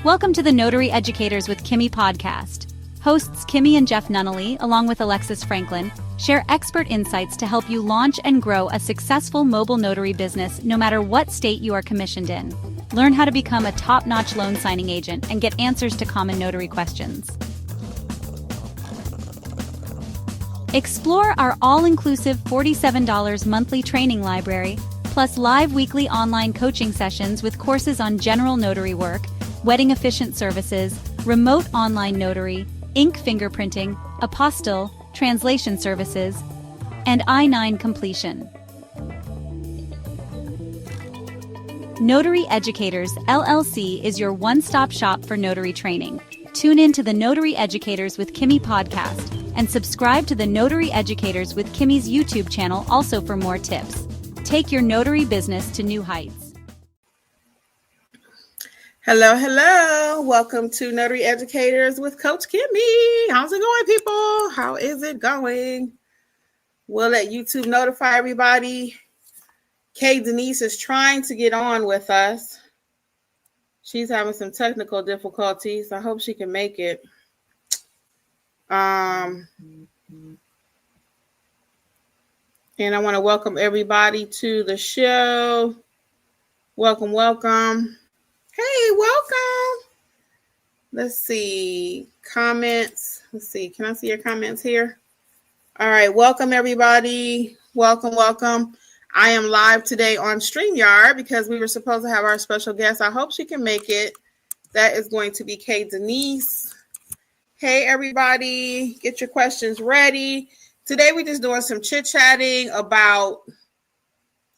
Welcome to the Notary Educators with Kimmi Podcast. Hosts Kimmi and Jeff Nunnally, along with Alexis Franklin, share expert insights to help you launch and grow a successful mobile notary business no matter what state you are commissioned in. Learn how to become a top-notch loan signing agent and get answers to common notary questions. Explore our all-inclusive $47 monthly training library, plus live weekly online coaching sessions with courses on general notary work, wedding efficient services, remote online notary, ink fingerprinting, apostille, translation services, and I-9 completion. Notary Educators, LLC is your one-stop shop for notary training. Tune in to the Notary Educators with Kimmi podcast and subscribe to the Notary Educators with Kimmi's YouTube channel also for more tips. Take your notary business to new heights. Hello. Welcome to Notary Educators with Coach Kimmi. How's it going, people? How is it going? We'll let YouTube notify everybody. Kay Denise is trying to get on with us. She's having some technical difficulties. I hope she can make it. And I want to welcome everybody to the show. Welcome. Hey, welcome. Let's see. Comments. Let's see. Can I see your comments here? All right. Welcome, everybody. Welcome. I am live today on StreamYard because we were supposed to have our special guest. I hope she can make it. That is going to be Kay Denise. Hey, everybody. Get your questions ready. Today, we're just doing some chit-chatting about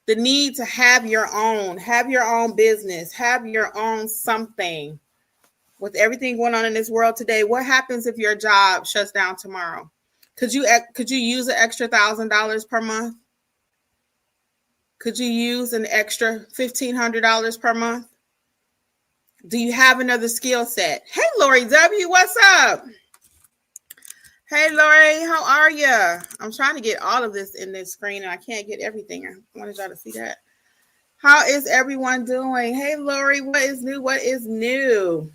the need to have your own business, have your own something. With everything going on in this world today, what happens if your job shuts down tomorrow? Could you use an extra $1,000 per month? Could you use an extra $1,500 per month? Do you have another skill set? Hey, Lori W., what's up? Hey, Lori, how are you? I'm trying to get all of this in this screen, and I can't get everything. I wanted y'all to see that. How is everyone doing? Hey, Lori, what is new?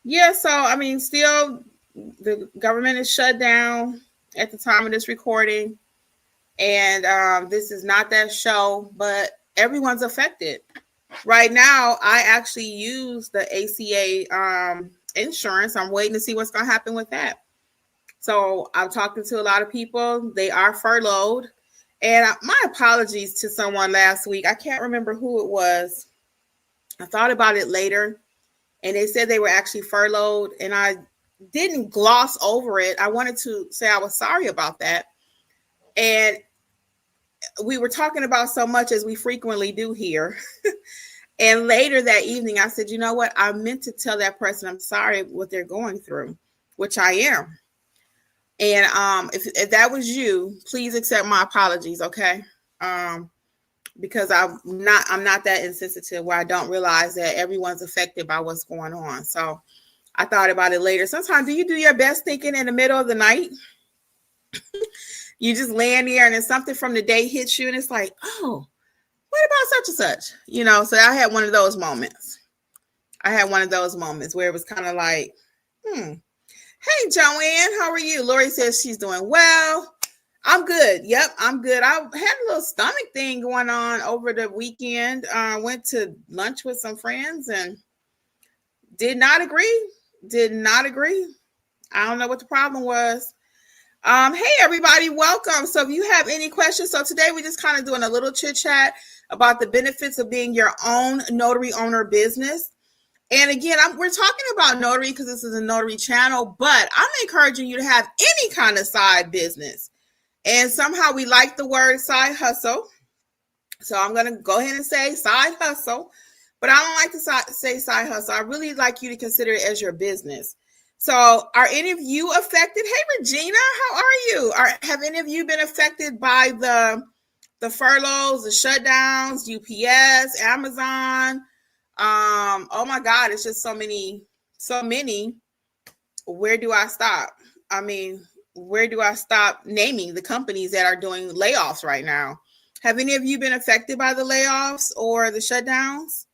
Yeah, so, still, the government is shut down at the time of this recording, and this is not that show, but everyone's affected. Right now, I actually use the ACA insurance. I'm waiting to see what's going to happen with that. So I'm talking to a lot of people. They are furloughed. And my apologies to someone last week. I can't remember who it was. I thought about it later. And they said they were actually furloughed. And I didn't gloss over it. I wanted to say I was sorry about that. And we were talking about so much, as we frequently do here. And later that evening, I said, you know what? I meant to tell that person I'm sorry what they're going through, which I am. And if that was you, please accept my apologies, okay? Because I'm not that insensitive where I don't realize that everyone's affected by what's going on. So I thought about it later. Sometimes, do you do your best thinking in the middle of the night? You just laying there and then something from the day hits you and it's like, oh, what about such and such? So I had one of those moments. Where it was kind of like, Hey, Joanne, how are you? Lori says she's doing well. I'm good. Yep, I'm good. I had a little stomach thing going on over the weekend. I went to lunch with some friends and did not agree. I don't know what the problem was. Hey, everybody, welcome. So if you have any questions, so today we're just kind of doing a little chit chat about the benefits of being your own notary owner business. And again, we're talking about notary because this is a notary channel, but I'm encouraging you to have any kind of side business. And somehow we like the word side hustle. So I'm going to go ahead and say side hustle, but I don't like to say side hustle. I really like you to consider it as your business. So are any of you affected? Hey, Regina, how are you? Have any of you been affected by the furloughs, the shutdowns, UPS, Amazon? Oh my God, it's just so many. Where do I stop? Where do I stop naming the companies that are doing layoffs right now? Have any of you been affected by the layoffs or the shutdowns?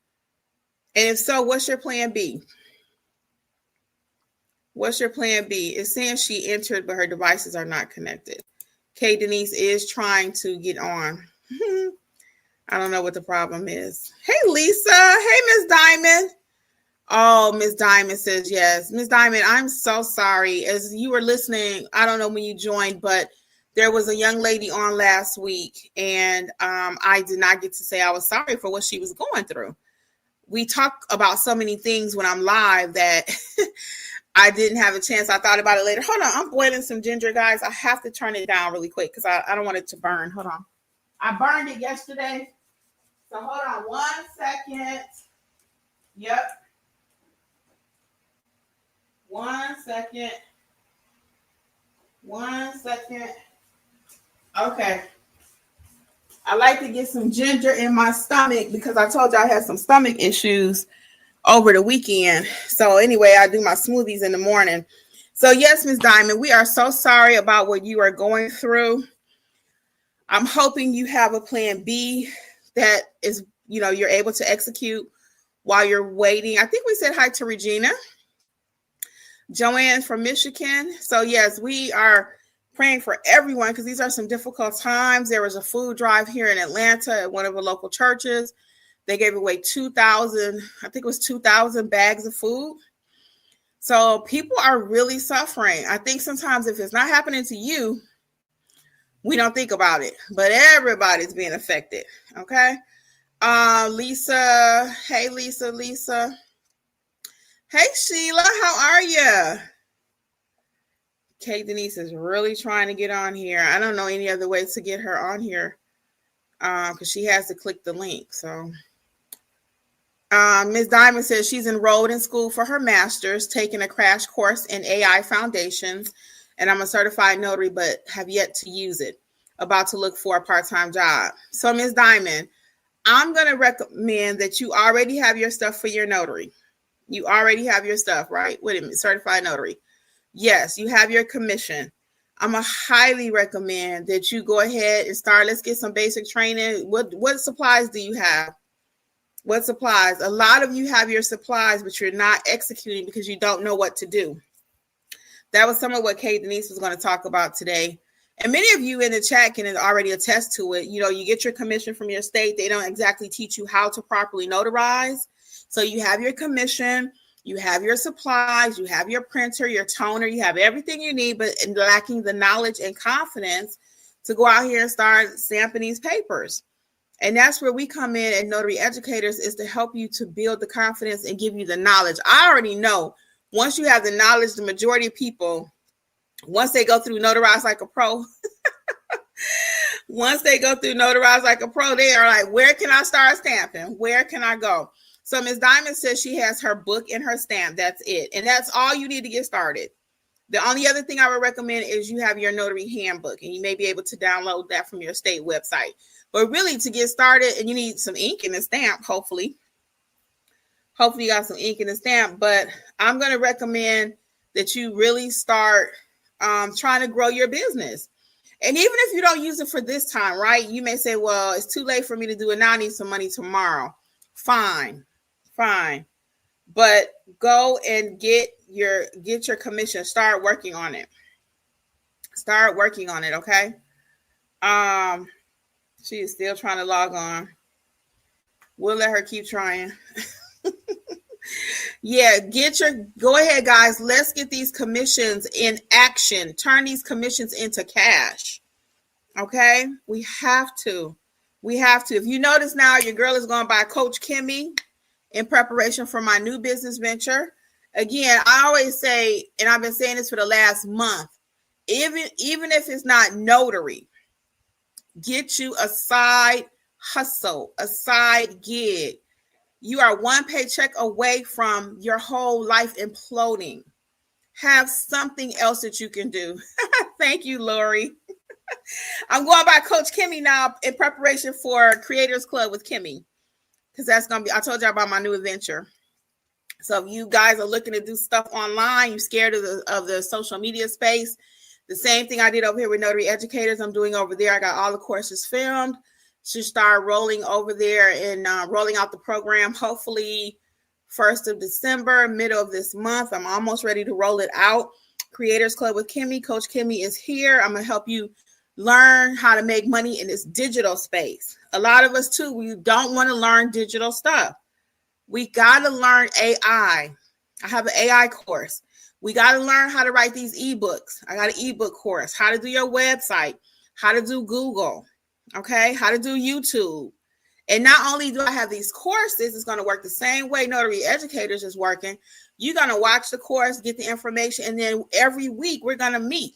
And if so, what's your plan B? What's your plan B? It's saying she entered, but her devices are not connected. Kay Denise is trying to get on. I don't know what the problem is. Hey, Lisa. Hey, Miss Diamond. Oh, Miss Diamond says yes. Miss Diamond, I'm so sorry. As you were listening, I don't know when you joined, but there was a young lady on last week, and I did not get to say I was sorry for what she was going through. We talk about so many things when I'm live that I didn't have a chance. I thought about it later. Hold on. I'm boiling some ginger, guys. I have to turn it down really quick because I don't want it to burn. Hold on. I burned it yesterday. So hold on 1 second. Yep. 1 second. 1 second. Okay. I like to get some ginger in my stomach because I told you I had some stomach issues over the weekend. So anyway, I do my smoothies in the morning. So yes, Ms. Diamond, we are so sorry about what you are going through. I'm hoping you have a plan B that is, you're able to execute while you're waiting. I think we said hi to Regina. Joanne from Michigan. So yes, we are praying for everyone because these are some difficult times. There was a food drive here in Atlanta at one of the local churches. They gave away 2,000, I think it was 2,000 bags of food. So people are really suffering. I think sometimes if it's not happening to you, we don't think about it, but everybody's being affected. Okay. Lisa. Hey, Lisa. Hey, Sheila. How are you? Kate Denise is really trying to get on here. I don't know any other way to get her on here because she has to click the link. So Ms. Diamond says she's enrolled in school for her master's, taking a crash course in AI foundations, and I'm a certified notary, but have yet to use it. About to look for a part-time job. So Ms. Diamond, I'm going to recommend that you already have your stuff for your notary. You already have your stuff, right? Wait a minute, certified notary. Yes, you have your commission. I'm going to highly recommend that you go ahead and start. Let's get some basic training. What supplies do you have? What supplies? A lot of you have your supplies, but you're not executing because you don't know what to do. That was some of what Kate Denise was going to talk about today. And many of you in the chat can already attest to it. You get your commission from your state. They don't exactly teach you how to properly notarize. So you have your commission, you have your supplies, you have your printer, your toner, you have everything you need, but lacking the knowledge and confidence to go out here and start stamping these papers. And that's where we come in at Notary Educators, is to help you to build the confidence and give you the knowledge. I already know once you have the knowledge, the majority of people, once they go through Notarize Like a Pro, they are like, where can I start stamping? Where can I go? So Ms. Diamond says she has her book and her stamp. That's it. And that's all you need to get started. The only other thing I would recommend is you have your notary handbook, and you may be able to download that from your state website. But really, to get started, and you need some ink and a stamp, hopefully. Hopefully you got some ink and a stamp. But I'm going to recommend that you really start trying to grow your business. And even if you don't use it for this time, right? You may say, well, it's too late for me to do it now. I need some money tomorrow. Fine. But go and get your commission. Start working on it. Okay? She is still trying to log on. We'll let her keep trying. Yeah, go ahead, guys. Let's get these commissions in action. Turn these commissions into cash. Okay? We have to. If you notice now, your girl is going by Coach Kimmi in preparation for my new business venture. Again, I always say, and I've been saying this for the last month, even if it's not notary, get you a side hustle, a side gig. You are one paycheck away from your whole life imploding. Have something else that you can do. Thank you, Lori. I'm going by Coach Kimmi now in preparation for Creators Club with Kimmi, because that's going to be, I told you about my new adventure. So if you guys are looking to do stuff online, you're scared of the social media space, the same thing I did over here with Notary Educators, I'm doing over there. I got all the courses filmed. Should start rolling over there and rolling out the program, hopefully 1st of December, middle of this month. I'm almost ready to roll it out. Creators Club with Kimmi. Coach Kimmi is here. I'm going to help you learn how to make money in this digital space. A lot of us too, we don't want to learn digital stuff. We got to learn AI. I have an AI course. We got to learn how to write these ebooks. I got an ebook course, how to do your website, how to do Google, okay, how to do YouTube. And not only do I have these courses, it's going to work the same way Notary Educators is working. You're going to watch the course, get the information, and then every week we're going to meet.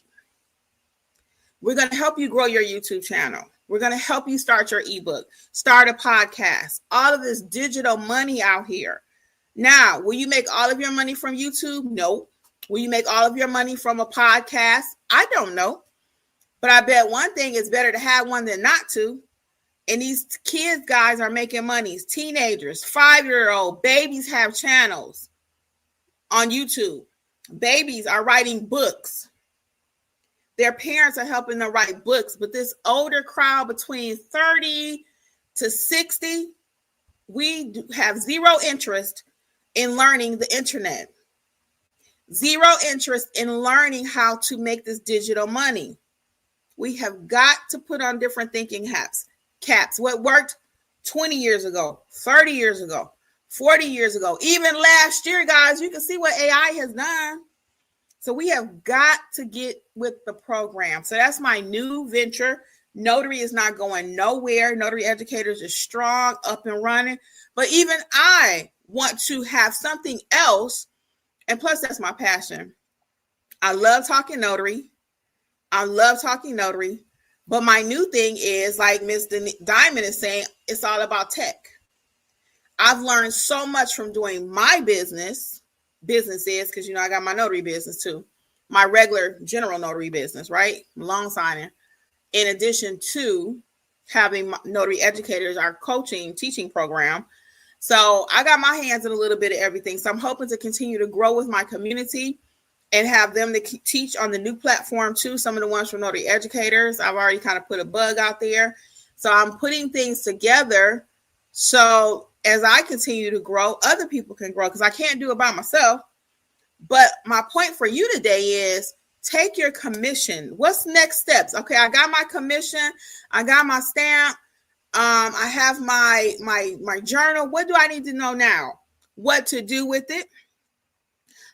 We're going to help you grow your YouTube channel. We're going to help you start your ebook, start a podcast, all of this digital money out here. Now, will you make all of your money from YouTube? No. Will you make all of your money from a podcast? I don't know. But I bet one thing is better to have one than not to. And these kids, guys, are making money. Teenagers, 5-year-old babies have channels on YouTube. Babies are writing books. Their parents are helping them write books. But this older crowd between 30 to 60, we have zero interest in learning the internet. Zero interest in learning how to make this digital money. We have got to put on different thinking caps. What worked 20 years ago, 30 years ago, 40 years ago, even last year, guys, you can see what AI has done. So we have got to get with the program. So that's my new venture. Notary is not going nowhere. Notary Educators is strong, up and running. But even I want to have something else. And plus, that's my passion. I love talking notary. But my new thing is, like Ms. Diamond is saying, it's all about tech. I've learned so much from doing my businesses, because, I got my notary business too. My regular general notary business, right? Loan signing. In addition to having Notary Educators, our teaching program. So I got my hands in a little bit of everything. So I'm hoping to continue to grow with my community and have them to teach on the new platform too. Some of the ones from Notary Educators, I've already kind of put a bug out there. So I'm putting things together. So as I continue to grow, other people can grow because I can't do it by myself. But my point for you today is take your commission. What's next steps? Okay, I got my commission. I got my stamp. I have my journal. What do I need to know now? What to do with it?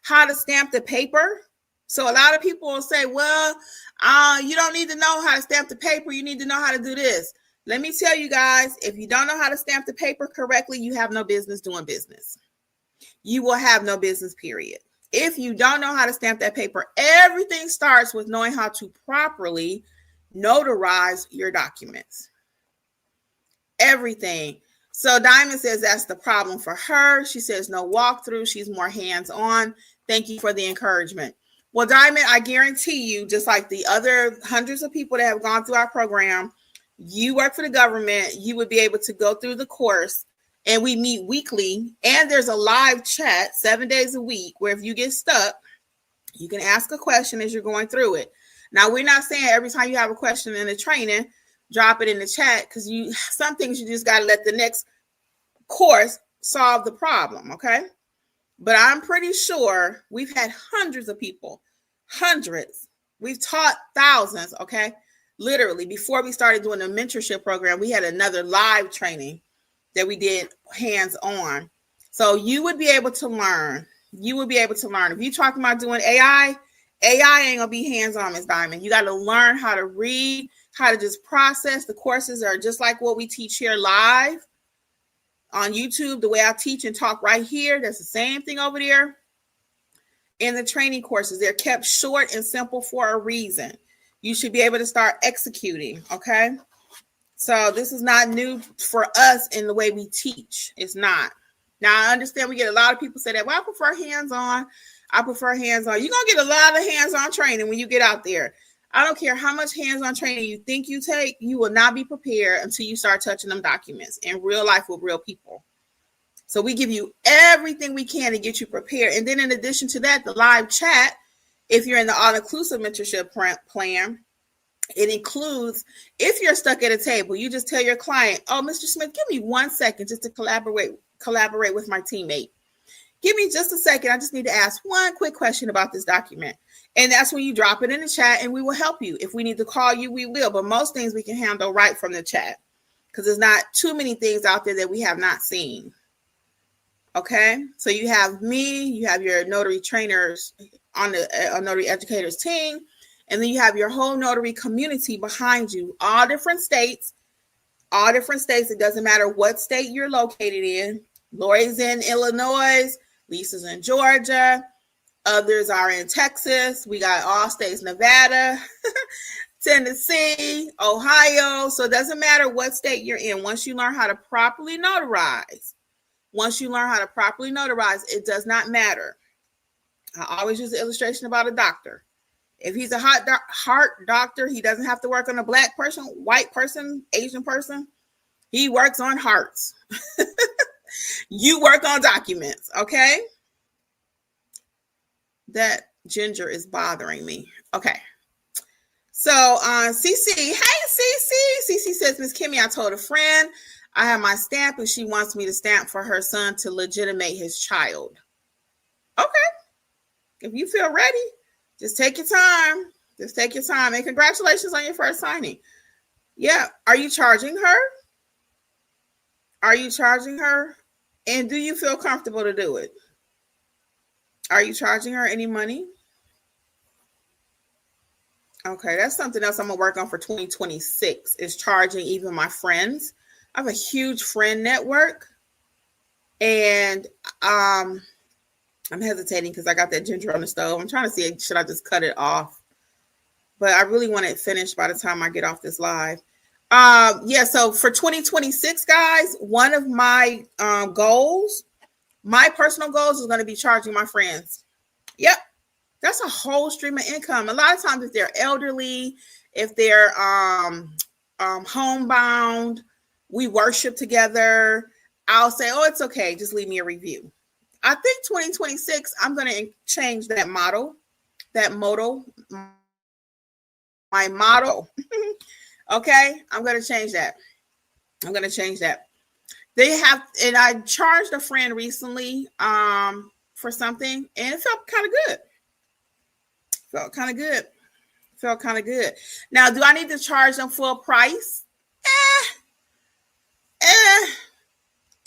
How to stamp the paper. So a lot of people will say, well, you don't need to know how to stamp the paper. You need to know how to do this. Let me tell you guys, if you don't know how to stamp the paper correctly, you have no business doing business. You will have no business, period. If you don't know how to stamp that paper, everything starts with knowing how to properly notarize your documents. Everything. So Diamond says that's the problem for her. She says no walkthrough. She's more hands-on. Thank you for the encouragement. Well, Diamond, I guarantee you, just like the other hundreds of people that have gone through our program, you work for the government, you would be able to go through the course, and we meet weekly, and there's a live chat 7 days a week where if you get stuck, you can ask a question as you're going through it. Now, we're not saying every time you have a question in the training, drop it in the chat, because some things you just got to let the next course solve the problem, okay? But I'm pretty sure we've had hundreds of people, hundreds. We've taught thousands, okay? Literally, before we started doing the mentorship program, we had another live training that we did hands-on. So you would be able to learn. You would be able to learn. If you're talking about doing AI ain't going to be hands-on, Ms. Diamond. You got to learn how to read, how to just process. The courses are just like what we teach here live on YouTube, the way I teach and talk right here. That's the same thing over there. In the training courses, they're kept short and simple for a reason. You should be able to start executing, okay? So this is not new for us in the way we teach. It's not. Now, I understand we get a lot of people say that, well, I prefer hands-on. You're going to get a lot of hands-on training when you get out there. I don't care how much hands-on training you think you take, you will not be prepared until you start touching them documents in real life with real people. So we give you everything we can to get you prepared. And then in addition to that, the live chat, if you're in the all-inclusive mentorship plan, it includes, if you're stuck at a table, you just tell your client, oh, Mr. Smith, give me 1 second just to collaborate with my teammate. Give me just a second. I just need to ask one quick question about this document. And that's when you drop it in the chat and we will help you. If we need to call you, we will. But most things we can handle right from the chat because there's not too many things out there that we have not seen. Okay, so you have me, you have your notary trainers on the Notary Educators team, and then you have your whole notary community behind you, all different states. It doesn't matter what state you're located in. Lori's in Illinois, Lisa's in Georgia, others are in Texas. We got all states, Nevada, Tennessee, Ohio. So it doesn't matter what state you're in. Once you learn how to properly notarize, it does not matter. I always use the illustration about a doctor. If he's a heart doctor, he doesn't have to work on a black person, white person, Asian person. He works on hearts. You work on documents, okay? That ginger is bothering me. Okay. So CC, hey CC says, Miss Kimmi, I told a friend I have my stamp and she wants me to stamp for her son to legitimate his child. Okay. If you feel ready, just take your time. And congratulations on your first signing. Yeah. Are you charging her? And do you feel comfortable to do it? Are you charging her any money? Okay. That's something else I'm going to work on for 2026 is charging even my friends. I have a huge friend network and I'm hesitating because I got that ginger on the stove. I'm trying to see, should I just cut it off? But I really want it finished by the time I get off this live. So for 2026, guys, one of my goals, my personal goals is going to be charging my friends. Yep. That's a whole stream of income. A lot of times if they're elderly, if they're homebound, we worship together, I'll say, oh, it's okay. Just leave me a review. I think 2026, I'm going to change that model, my motto. Okay. I'm going to change that. They have, and I charged a friend recently for something and it felt kind of good. Now, do I need to charge them full price?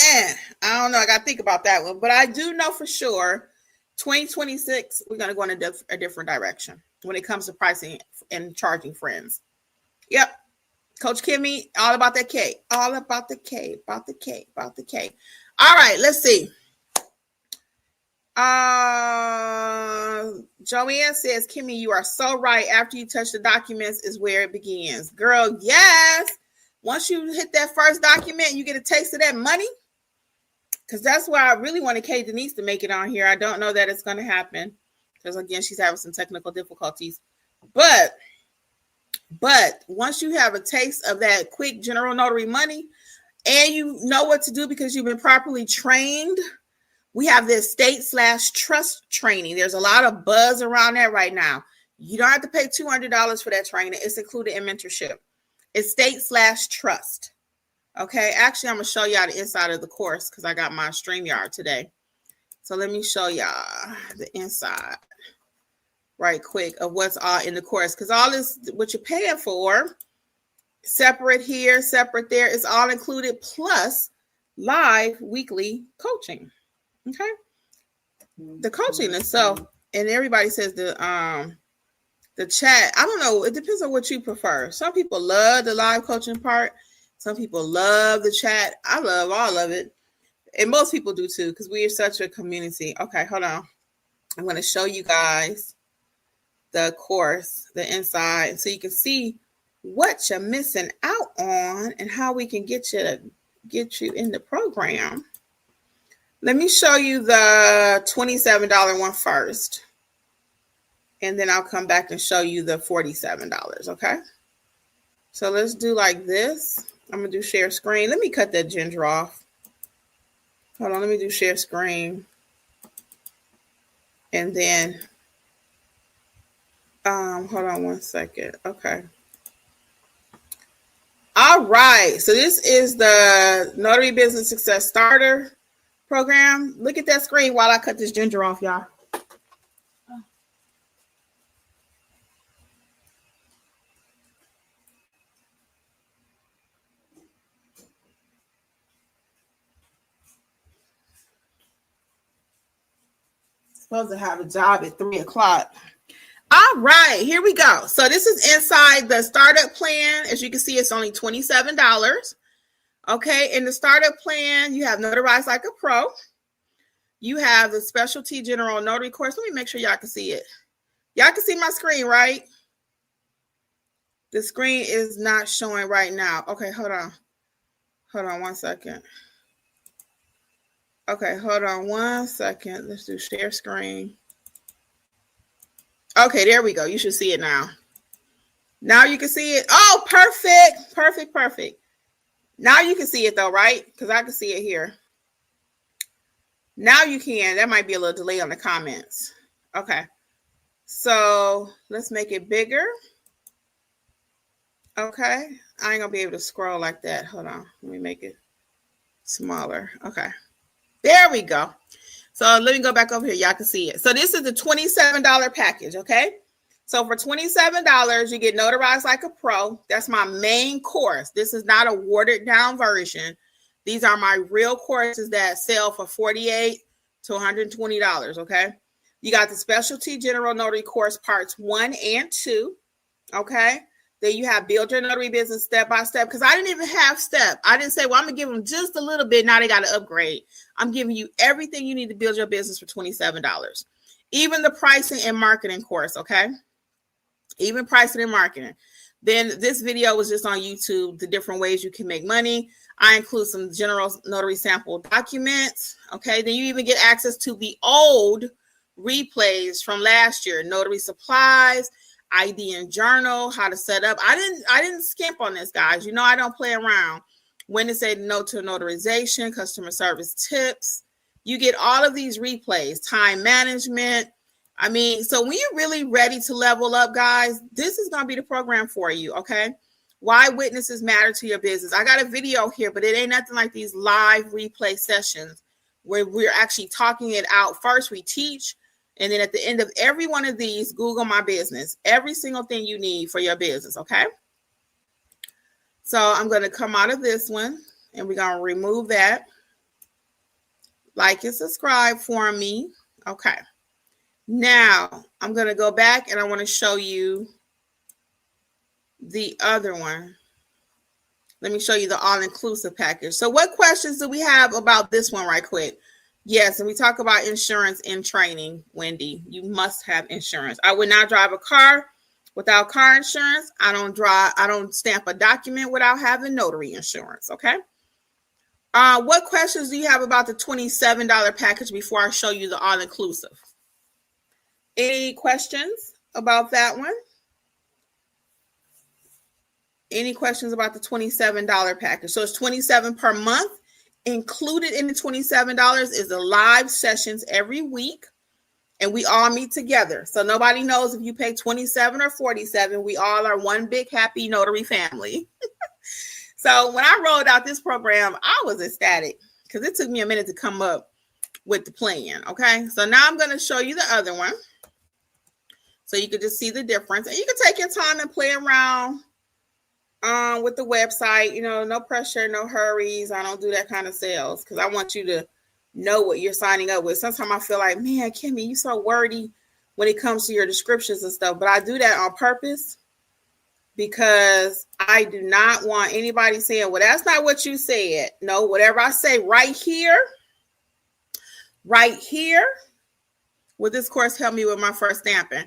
I don't know. I got to think about that one, but I do know for sure 2026, we're going to go in a different direction when it comes to pricing and charging friends. Yep. Coach Kimmi, all about that K, all about the K. All right, let's see. Joanne says, Kimmi, you are so right. After you touch the documents is where it begins. Girl, yes. Once you hit that first document, you get a taste of that money. Because that's why I really wanted Kay Denise to make it on here. I don't know that it's going to happen. Because, again, she's having some technical difficulties. But once you have a taste of that quick general notary money and you know what to do because you've been properly trained, we have this state/trust training. There's a lot of buzz around that right now. You don't have to pay $200 for that training. It's included in mentorship. It's state/trust. Okay. Actually, I'm going to show y'all the inside of the course because I got my StreamYard today. So let me show y'all the inside right quick of what's all in the course. Because all this, what you're paying for, separate here, separate there, is all included plus live weekly coaching. Okay. The coaching itself, and everybody says the chat. I don't know. It depends on what you prefer. Some people love the live coaching part. Some people love the chat. I love all of it. And most people do too, because we are such a community. Okay, hold on. I'm going to show you guys the course, the inside, so you can see what you're missing out on and how we can get you in the program. Let me show you the $27 one first. And then I'll come back and show you the $47, okay? So let's do like this. I'm going to do share screen. Let me cut that ginger off. Hold on, let me do share screen. And then, hold on one second. Okay. All right. So this is the Notary Business Success Starter program. Look at that screen while I cut this ginger off, y'all. Supposed to have a job at 3:00. All right, here we go. So this is inside the startup plan. As you can see, it's only $27. Okay, in the startup plan, you have Notarize Like a Pro. You have the specialty general notary course. Let me make sure y'all can see it. Y'all can see my screen, right? The screen is not showing right now. Okay, hold on. Hold on one second. Okay, hold on one second. Let's do share screen. Okay, there we go. You should see it now. Now you can see it. Oh, perfect. Perfect, perfect. Now you can see it though, right? Because I can see it here. Now you can. That might be a little delay on the comments. Okay. So let's make it bigger. Okay. I ain't going to be able to scroll like that. Hold on. Let me make it smaller. Okay. There we go. So let me go back over here. Y'all can see it. So this is the $27 package. Okay. So for $27, you get Notarized Like a Pro. That's my main course. This is not a watered down version. These are my real courses that sell for $48 to $120. Okay. You got the specialty general notary course parts 1 and 2. Okay. Then you have build your notary business step by step. Because I didn't even have step. I didn't say, well, I'm going to give them just a little bit. Now they got to upgrade. I'm giving you everything you need to build your business for $27. Even the pricing and marketing course. Okay. Even pricing and marketing. Then this video was just on YouTube, the different ways you can make money. I include some general notary sample documents. Okay. Then you even get access to the old replays from last year, notary supplies, ID and journal, how to set up. I didn't skimp on this, guys. You know, I don't play around. When to say no to notarization, customer service tips. You get all of these replays, time management. I mean, so when you're really ready to level up, guys, this is going to be the program for you. Okay. Why witnesses matter to your business. I got a video here, but it ain't nothing like these live replay sessions where we're actually talking it out. First, we teach. And then at the end of every one of these, Google my business, every single thing you need for your business. Okay. So I'm going to come out of this one and we're going to remove that. Like and subscribe for me. Okay. Now I'm going to go back and I want to show you the other one. Let me show you the all-inclusive package. So what questions do we have about this one right quick? Yes, and we talk about insurance in training, Wendy. You must have insurance. I would not drive a car without car insurance. I don't stamp a document without having notary insurance, okay? What questions do you have about the $27 package before I show you the all-inclusive? Any questions about that one? Any questions about the $27 package? So it's $27 per month. Included in the $27 is the live sessions every week. And we all meet together. So nobody knows if you pay $27 or $47. We all are one big happy notary family. So when I rolled out this program, I was ecstatic because it took me a minute to come up with the plan. Okay. So now I'm going to show you the other one. So you can just see the difference. And you can take your time and play around with the website. You know, no pressure, no hurries. I don't do that kind of sales because I want you to know what you're signing up with. Sometimes I feel like, man, Kimmi, you so wordy when it comes to your descriptions and stuff. But I do that on purpose because I do not want anybody saying, well, that's not what you said. No, whatever I say right here, will this course help me with my first stamping?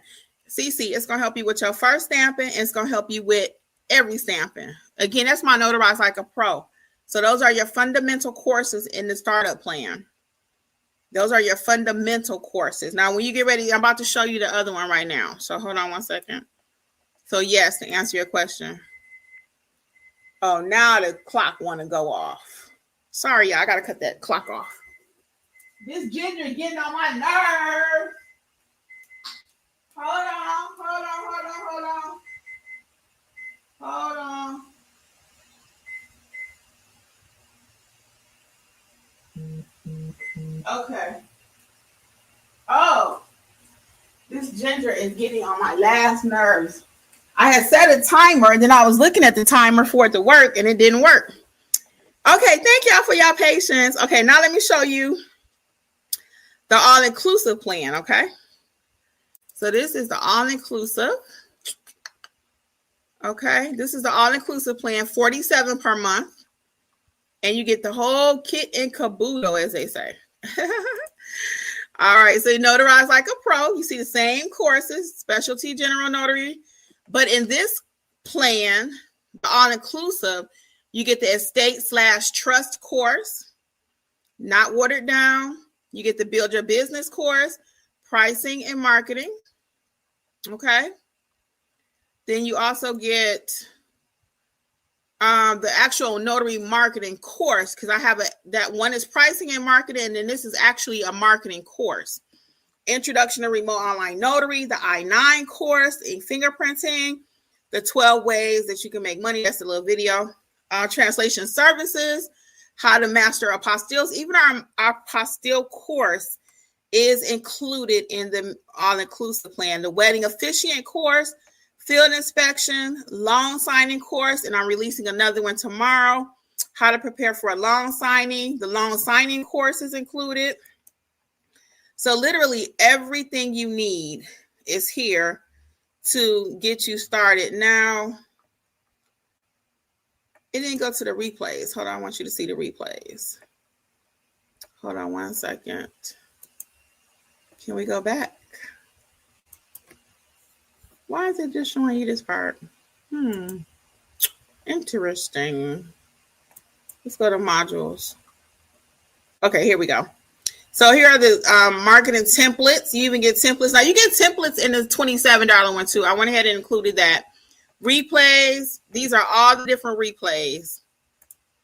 CC, it's going to help you with your first stamping. And it's going to help you with every stamping. Again, that's my Notarize Like a Pro. So those are your fundamental courses in the startup plan. Those are your fundamental courses. Now, when you get ready, I'm about to show you the other one right now. So hold on one second. So yes, to answer your question. Oh, now the clock want to go off. Sorry, y'all, I got to cut that clock off. This ginger is getting on my nerve. Hold on. Okay. Oh, this ginger is getting on my last nerves. I had set a timer and then I was looking at the timer for it to work and it didn't work. Okay, thank y'all for y'all patience. Okay, now let me show you the all-inclusive plan, okay? So this is the all-inclusive. Okay, this is the all-inclusive plan, $47 per month. And you get the whole kit and caboodle, as they say. All right, so you notarize like a pro. You see the same courses, specialty general notary. But in this plan, the all-inclusive, you get the estate/trust course, not watered down. You get the build your business course, pricing and marketing. Okay. Then you also get the actual notary marketing course, because I have that one is pricing and marketing, and then this is actually a marketing course. Introduction to remote online notary, the I-9 course, in fingerprinting, the 12 ways that you can make money. That's a little video. Translation services, how to master apostilles. Even our apostille course is included in the all-inclusive plan. The wedding officiant course, field inspection, loan signing course, and I'm releasing another one tomorrow. How to prepare for a loan signing. The loan signing course is included. So literally everything you need is here to get you started. Now, it didn't go to the replays. Hold on, I want you to see the replays. Hold on 1 second. Can we go back? Why is it just showing you this part? Interesting. Let's go to modules. Okay, here we go. So here are the marketing templates. You even get templates. Now you get templates in the $27 one too. I went ahead and included that. Replays. These are all the different replays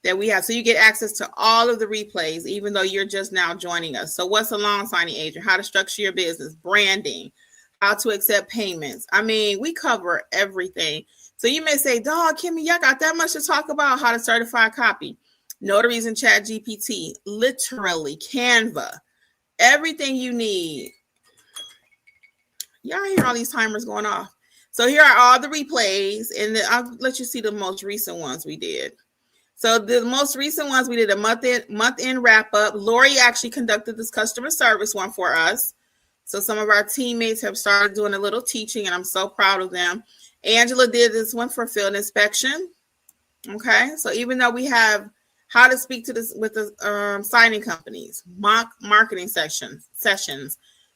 that we have. So you get access to all of the replays, even though you're just now joining us. So what's a loan signing agent? How to structure your business, branding, how to accept payments. I mean, we cover everything. So you may say, dog, Kimmi, y'all got that much to talk about. How to certify a copy. Notaries in Chat GPT, literally Canva, everything you need. Y'all hear all these timers going off. So here are all the replays, and I'll let you see the most recent ones we did. So the most recent ones, we did a month-end wrap-up. Lori actually conducted this customer service one for us. So some of our teammates have started doing a little teaching, and I'm so proud of them. Angela did this one for field inspection. Okay, so even though we have how to speak to this with the signing companies, mock marketing sessions.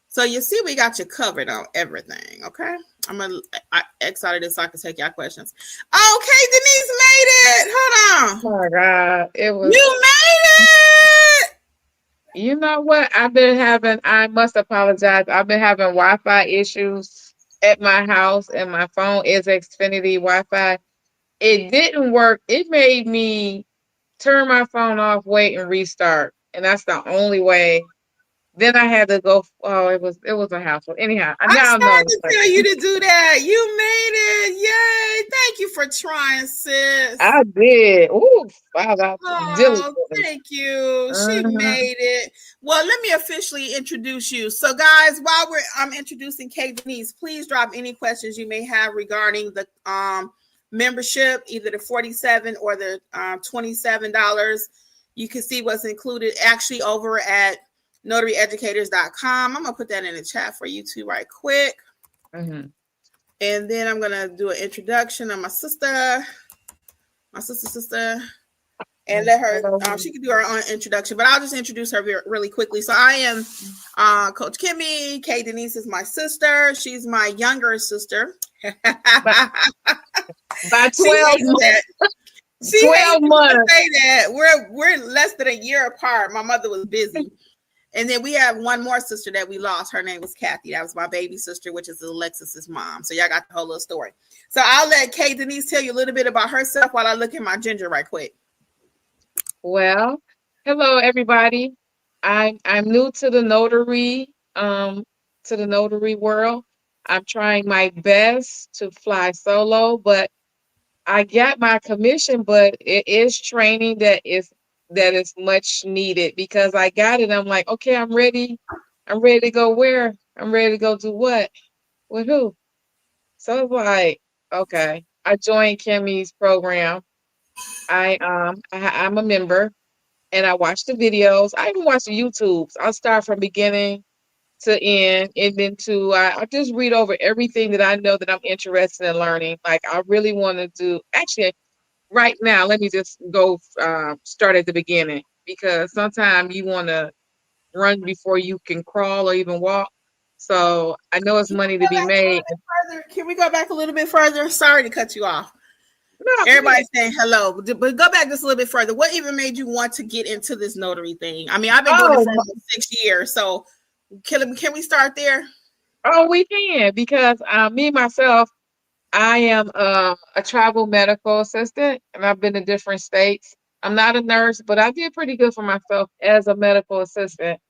So you see, we got you covered on everything. Okay, I'm excited so I can take y'all questions. Okay, Denise made it. Hold on. Oh my God, it was. You made it. You know what? I must apologize. I've been having Wi-Fi issues at my house, and my phone is Xfinity Wi-Fi. It didn't work. It made me turn my phone off, wait, and restart. And that's the only way. Then I had to go. Oh, it was a hassle. Anyhow, I started to tell you to do that. You made it. Yay. Thank you for trying, sis. I did. Ooh, wow. Oh, thank you. She made it. Well, let me officially introduce you. So, guys, while I'm introducing Kay Denise, please drop any questions you may have regarding the membership, either the $47 or the $27. You can see what's included actually over at notaryeducators.com. I'm gonna put that in the chat for you too right quick. And then I'm gonna do an introduction of my sister, and let her she can do her own introduction, but I'll just introduce her really quickly. So I am Coach Kimmi. Kay Denise is my sister. She's my younger sister by 12 months. She 12 months. Say that we're less than a year apart. My mother was busy. And then we have one more sister that we lost. Her name was Kathy. That was my baby sister, which is Alexis's mom. So y'all got the whole little story. So I'll let Kay Denise tell you a little bit about herself while I look at my ginger right quick. Well, hello everybody. I'm new to the notary world. I'm trying my best to fly solo, but I got my commission, but it is training that is that is much needed because I got it. I'm like, okay, I'm ready. I'm ready to go where? I'm ready to go do what? With who? So it's like, okay. I joined Kimmi's program. I'm a member and I watch the videos. I even watch the YouTubes. I'll start from beginning to end and then I just read over everything that I know that I'm interested in learning. Like I really want to do actually right now, let me just go start at the beginning because sometimes you want to run before you can crawl or even walk. So I know it's Can we money to go be back a little made. bit further? Can we go back a little bit further? Sorry to cut you off. No, go ahead. Everybody's saying hello, but go back just a little bit further. What even made you want to get into this notary thing? I mean, I've been doing it Oh, for almost 6 years, so can we start there? oh, we can because me myself, I am a travel medical assistant, and I've been to different states. I'm not a nurse, but I did pretty good for myself as a medical assistant.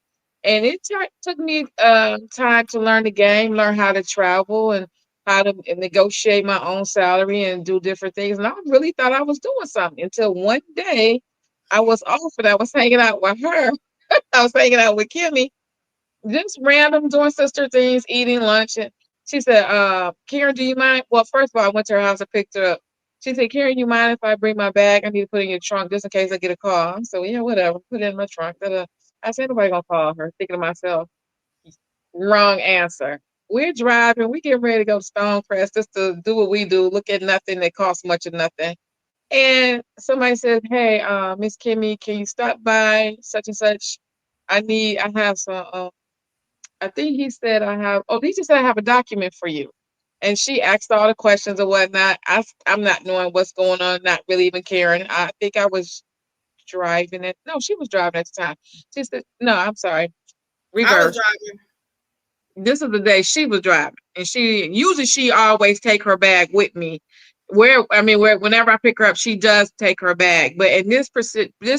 And it took me time to learn the game, learn how to travel and how to negotiate my own salary and do different things. And I really thought I was doing something until one day I was off and I was hanging out with her. I was hanging out with Kimmy, just random doing sister things, eating lunch. And she said, Karen, do you mind? Well, first of all, I went to her house and picked her up. She said, Karen, you mind if I bring my bag? I need to put it in your trunk just in case I get a call. So yeah, whatever. Put it in my trunk. Da-da. I said, nobody gonna call her. Thinking to myself, wrong answer. We're driving. We getting ready to go to Stonecrest just to do what we do. Look at nothing that costs much of nothing. And somebody said, hey, Miss Kimmy, can you stop by such and such? I have some I think he said he just said I have a document for you. And she asked all the questions and whatnot. I'm not knowing what's going on, not really even caring. I think I was driving it. No, she was driving at the time. She said, no, I'm sorry. I was Reverse. driving. This is the day she was driving. And she always take her bag with me. Whenever I pick her up, she does take her bag. But in this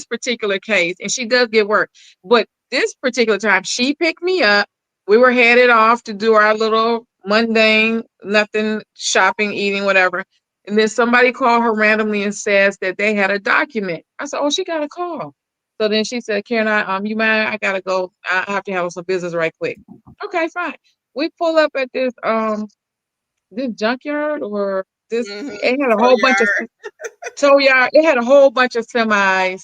particular case, and she does get work, but this particular time she picked me up. We were headed off to do our little mundane, nothing shopping, eating, whatever. And then somebody called her randomly and says that they had a document. I said, "Oh, she got a call." So then she said, "Karen, you mind? I gotta go. I have to handle some business right quick." Okay, fine. We pull up at this junkyard or this. It had a So whole bunch of you're tow yard. It had a whole bunch of semis.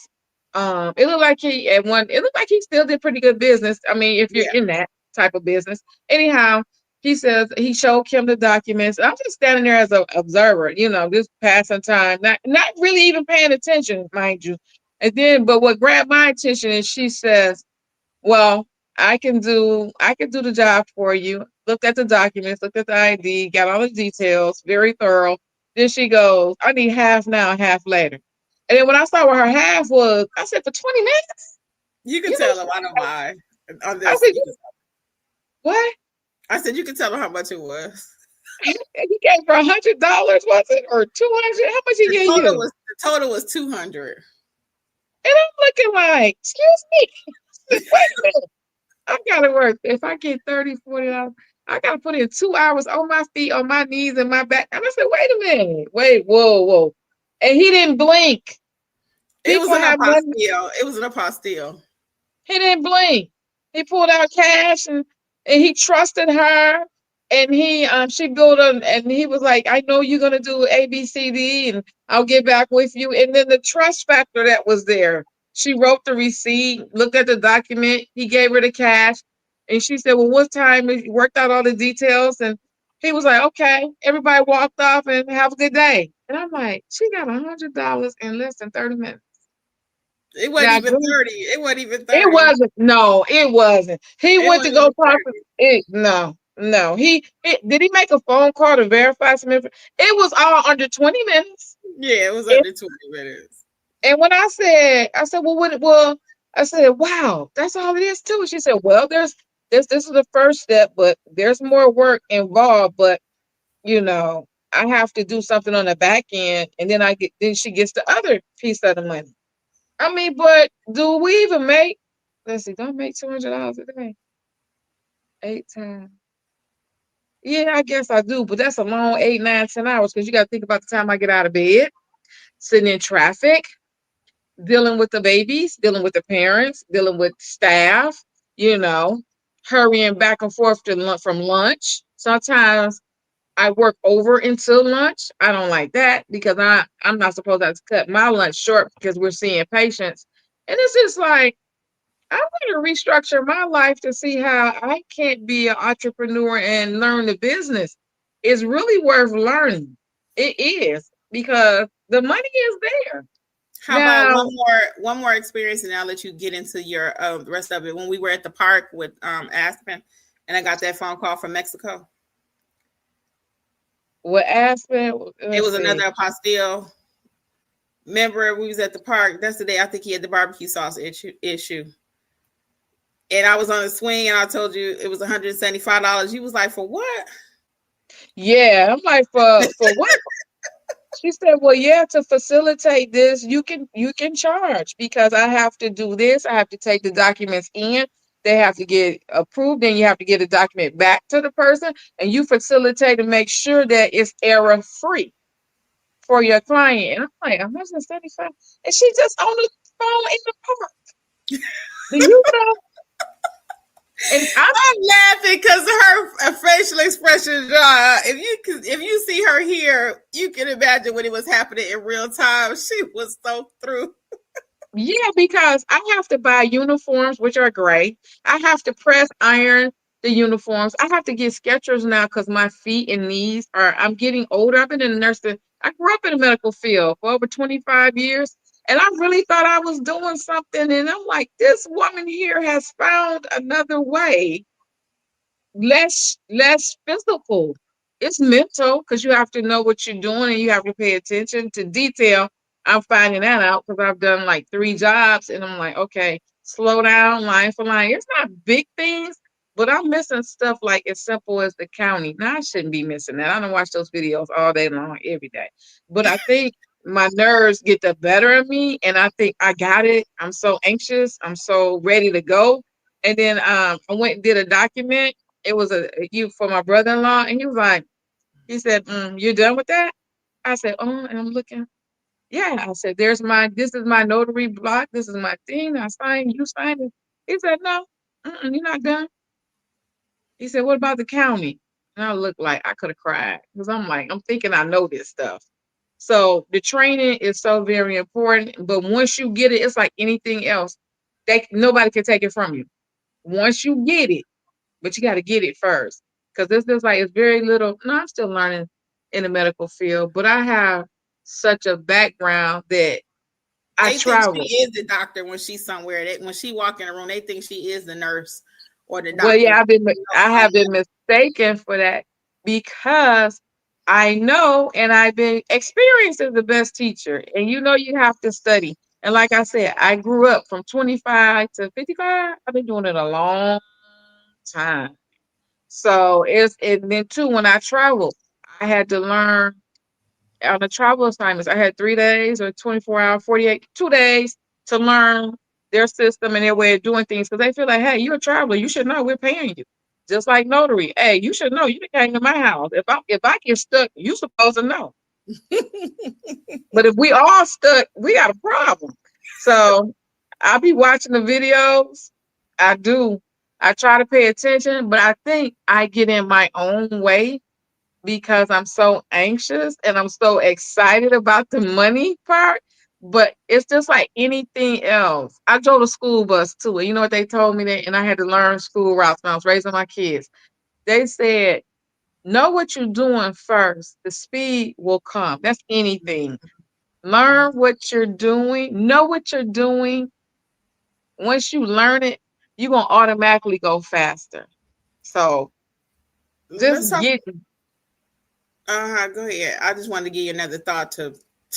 It looked like It looked like he still did pretty good business. I mean, if you're yeah. in that type of business, anyhow, he says he showed Kim the documents. I'm just standing there as an observer, just passing time, not really even paying attention, mind you. And then, but what grabbed my attention is she says, well, I can do the job for you. Looked at the documents, looked at the ID, got all the details, very thorough. Then she goes, I need half now, half later. And then when I saw what her half was, I said, for 20 minutes? You can You know, tell them I don't mind. On I this, said, what? I said you can tell them how much it was. And he gave her $100, was it? Or 200? How much he The gave total you? was the total was 200. And I'm looking like, excuse me. I said, wait a minute. I gotta work. If I get 30, $40, I gotta put in 2 hours on my feet, on my knees, and my back. And I said, wait a minute. Wait, whoa, whoa. And he didn't blink. It was People an have money. apostille. It was an apostille. He didn't blink. He pulled out cash and he trusted her. And she built and he was like, I know you're gonna do A, B, C, D, and I'll get back with you. And then the trust factor that was there. She wrote the receipt, looked at the document, he gave her the cash, and she said, well, what time? He worked out all the details, and he was like, okay. Everybody walked off and have a good day. And I'm like, she got $100 in less than 30 minutes. It wasn't Now, even 30. It wasn't even it 30. wasn't. No, it wasn't. He It went to wasn't go even talk to 30. it. No, no. Did he make a phone call to verify some information? It was all under 20 minutes. Yeah, it was It, under 20 minutes. and when I said, I said, wow, that's all it is too. She said, well, this is the first step, but there's more work involved. But I have to do something on the back end, and then she gets the other piece of the money. I mean, but do we even make? Let's see, don't make $200 a day. 8 times. Yeah, I guess I do, but that's a long 8, 9, 10 hours because you got to think about the time I get out of bed, sitting in traffic, dealing with the babies, dealing with the parents, dealing with staff, you know, hurrying back and forth to from lunch. Sometimes I work over until lunch. I don't like that because I'm not supposed to have to cut my lunch short because we're seeing patients. And it's just like, I want to restructure my life to see how I can't be an entrepreneur and learn the business. It's really worth learning. It is because the money is there. How about Now, one more experience, and I'll let you get into your the rest of it. When we were at the park with Aspen, and I got that phone call from Mexico. what Aspen? It Let's was see. another apostille. Remember, we was at the park. That's the day I think he had the barbecue sauce issue. And I was on the swing, and I told you it was $175. You was like, for what? Yeah, I'm like, for what? She said, "Well, yeah, to facilitate this, you can charge because I have to do this. I have to take the documents in. They have to get approved. Then you have to get a document back to the person, and you facilitate and make sure that it's error free for your client." And I'm like, 175, and she just on the phone in the park. Do you know? And I'm laughing because her facial expression. If you see her here, you can imagine when it was happening in real time. She was so through. yeah, because I have to buy uniforms, which are gray. I have to press iron the uniforms. I have to get Skechers now because my feet and knees are, I'm getting older. I've been in nursing. I grew up in the medical field for over 25 years. And I really thought I was doing something. And I'm like, this woman here has found another way, less physical. It's mental because you have to know what you're doing and you have to pay attention to detail. I'm finding that out because I've done like 3 jobs and I'm like, okay, slow down, line for line. It's not big things, but I'm missing stuff like as simple as the county. Now I shouldn't be missing that. I don't watch those videos all day long, every day. But I think my nerves get the better of me and I think I got it. I'm so anxious. I'm so ready to go. And then I went and did a document. It was a you for my brother-in-law, and he was like, he said, "You're done with that?" I said, "Oh," and I'm looking. Yeah, I said, this is my notary block. This is my thing. I signed. You signed it." He said, "No, you're not done." He said, "What about the county?" And I looked like I could have cried because I'm like, I'm thinking I know this stuff. So the training is so very important. But once you get it, it's like anything else. Nobody can take it from you. Once you get it, but you got to get it first because this is like it's very little. No, I'm still learning in the medical field, but I have such a background that I They think she travel. is the doctor when she's somewhere. When she walk in a room, they think she is the nurse or the Well, doctor. yeah, I have been mistaken for that because I know and I've been experienced as the best teacher, and you have to study. And like I said, I grew up from 25 to 55. I've been doing it a long time. So and then too when I traveled, I had to learn on the travel assignments. I had 3 days or 24 hours, 48, 2 days to learn their system and their way of doing things because they feel like, hey, you're a traveler, you should know we're paying you. Just like notary, hey, you should know you came to my house. If I get stuck, you supposed to know. But if we all stuck, we got a problem. So I'll be watching the videos. I do. I try to pay attention, but I think I get in my own way because I'm so anxious and I'm so excited about the money part. But it's just like anything else. I drove a school bus too. And you know what they told me that? And I had to learn school routes when I was raising my kids. They said, know what you're doing first. The speed will come. That's anything. Learn what you're doing. Know what you're doing. Once you learn it, you're going to automatically go faster. So Let's just talk. get Go ahead. I just wanted to give you another thought to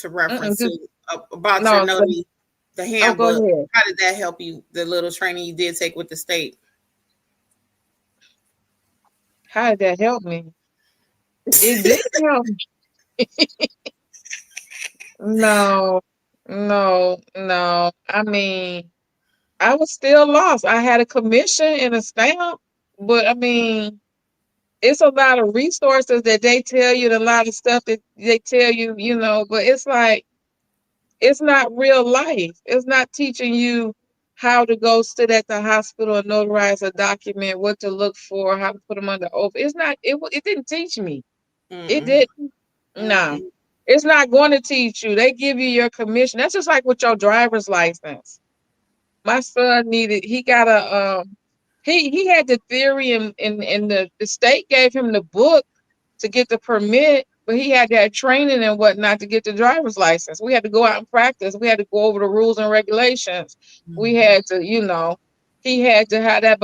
reference just to about your no. notary, the Oh, go handbook. ahead. How did that help you? The little training you did take with the state. How did that help me? It didn't help me. No, no. I mean, I was still lost. I had a commission and a stamp, but I mean, it's a lot of resources that they tell you, and a lot of stuff that they tell you, but it's like It's not real life. It's not teaching you how to go sit at the hospital and notarize a document, what to look for, how to put them under oath. It's not. It didn't teach me. It Mm-mm. didn't. No, Mm-mm. it's not going to teach you. They give you your commission. That's just like with your driver's license. My son he got he had the theory and the state gave him the book to get the permit, but he had that training and whatnot to get the driver's license. We had to go out and practice. We had to go over the rules and regulations. We had to, he had to have that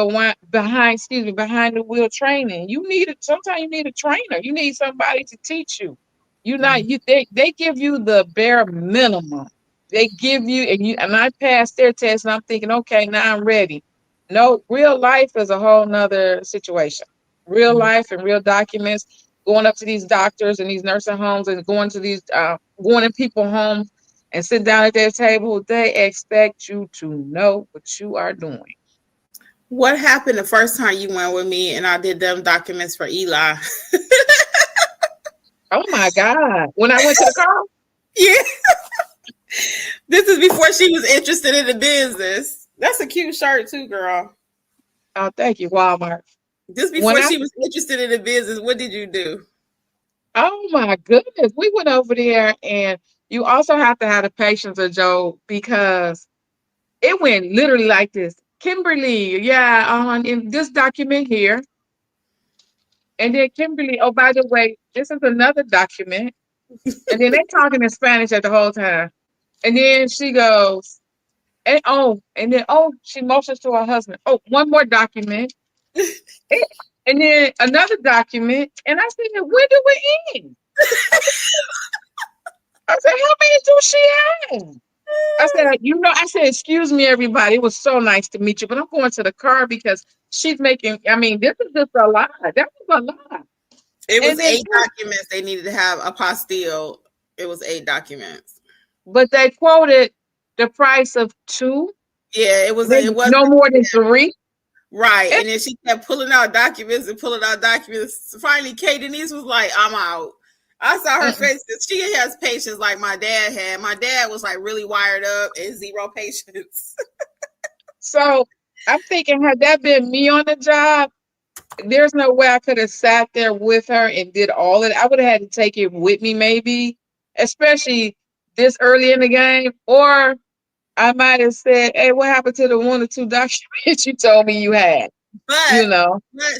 behind the wheel training. Sometimes you need a trainer. You need somebody to teach you. They give you the bare minimum. They give you and I passed their test and I'm thinking, okay, now I'm ready. No, real life is a whole nother situation. Real life and real documents, going up to these doctors and these nursing homes and going in people's homes and sit down at their table. They expect you to know what you are doing. What happened the first time you went with me and I did them documents for Eli? Oh my God. When I went to the car? Yeah. This is before she was interested in the business. That's a cute shirt too, girl. Oh, thank you, Walmart. Just before she was interested in the business, what did you do? Oh my goodness. We went over there and you also have to have the patience of Joe because it went literally like this. Kimberly, in this document here. And then Kimberly, oh, by the way, this is another document. And then they talking in Spanish at the whole time. And then she goes, she motions to her husband. Oh, one more document. And then another document. And I said, when do we end? I said, how many do she have? I said, excuse me, everybody. It was so nice to meet you, but I'm going to the car because she's making, this is just a lot. That was a lot. It was 8 documents. They needed to have apostille. It was 8 documents. But they quoted the price of 2. Yeah, it was no more than 3. Right. And then she kept pulling out documents. Finally, Kay Denise was like, I'm out. I saw her face. She has patience like my dad had. My dad was like really wired up and 0 patience. So I'm thinking, had that been me on the job, there's no way I could have sat there with her and did all of it. I would have had to take it with me, maybe, especially this early in the game. Or I might have said, hey, what happened to the 1 or 2 documents you told me you had? But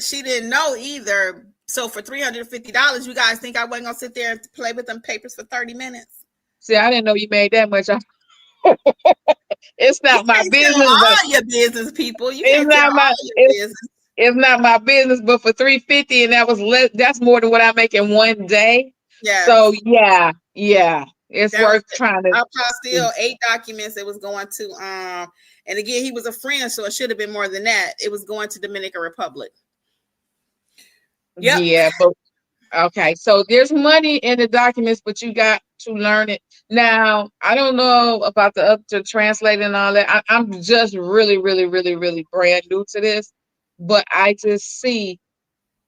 she didn't know either. So for $350, you guys think I wasn't going to sit there and play with them papers for 30 minutes? See, I didn't know you made that much. It's not my business. All your business, people. It's not my business, but for $350, and that was less. That's more than what I make in one day. Yeah. So yeah, it's worth trying to. Apostille 8 documents. It was going to and again, he was a friend, so it should have been more than that. It was going to Dominican Republic. Yep. Yeah, but okay. So there's money in the documents, but you got to learn it. Now, I don't know about the translating and all that. I'm just really, really, really, really brand new to this, but I just see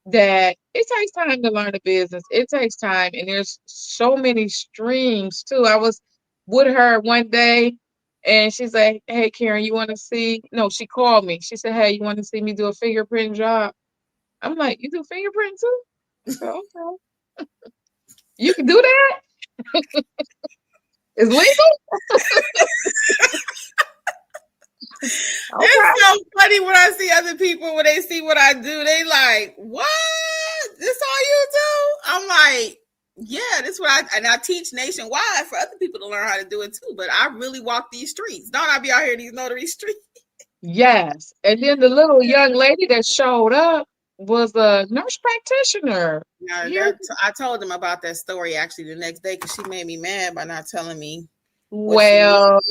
that it takes time to learn the business. It takes time, and there's so many streams too. I was with her one day, and she's like, "Hey, Karen, you want to see?" No, she called me. She said, "Hey, you want to see me do a fingerprint job?" I'm like, "You do fingerprint too?" Said, okay. You can do that? It's legal? Okay. It's so funny when I see other people, when they see what I do, they like, what? This all you do? I'm like, yeah, this is what I teach nationwide for other people to learn how to do it too. But I really walk these streets. Don't I be out here in these notary streets? Yes. And then the little young lady that showed up was a nurse practitioner. Yeah, I told them about that story actually the next day because she made me mad by not telling me. Well,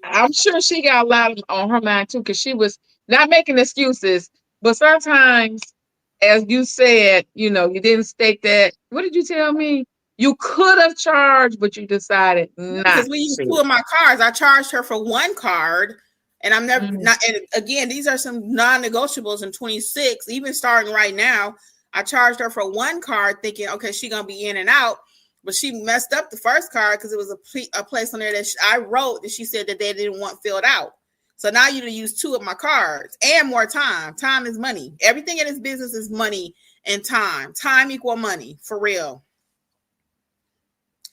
I'm sure she got a lot on her mind too because she was not making excuses. But sometimes, as you said, you didn't state that. What did you tell me? You could have charged, but you decided not. Because we used 2 of my cards. I charged her for 1 card. And I'm never not. And again, these are some non-negotiables in 26. Even starting right now, I charged her for 1 card, thinking, okay, she's gonna be in and out. But she messed up the first card because it was a place on there that I wrote that she said that they didn't want filled out. So now you use 2 of my cards and more time. Time is money. Everything in this business is money and time. Time equal money, for real.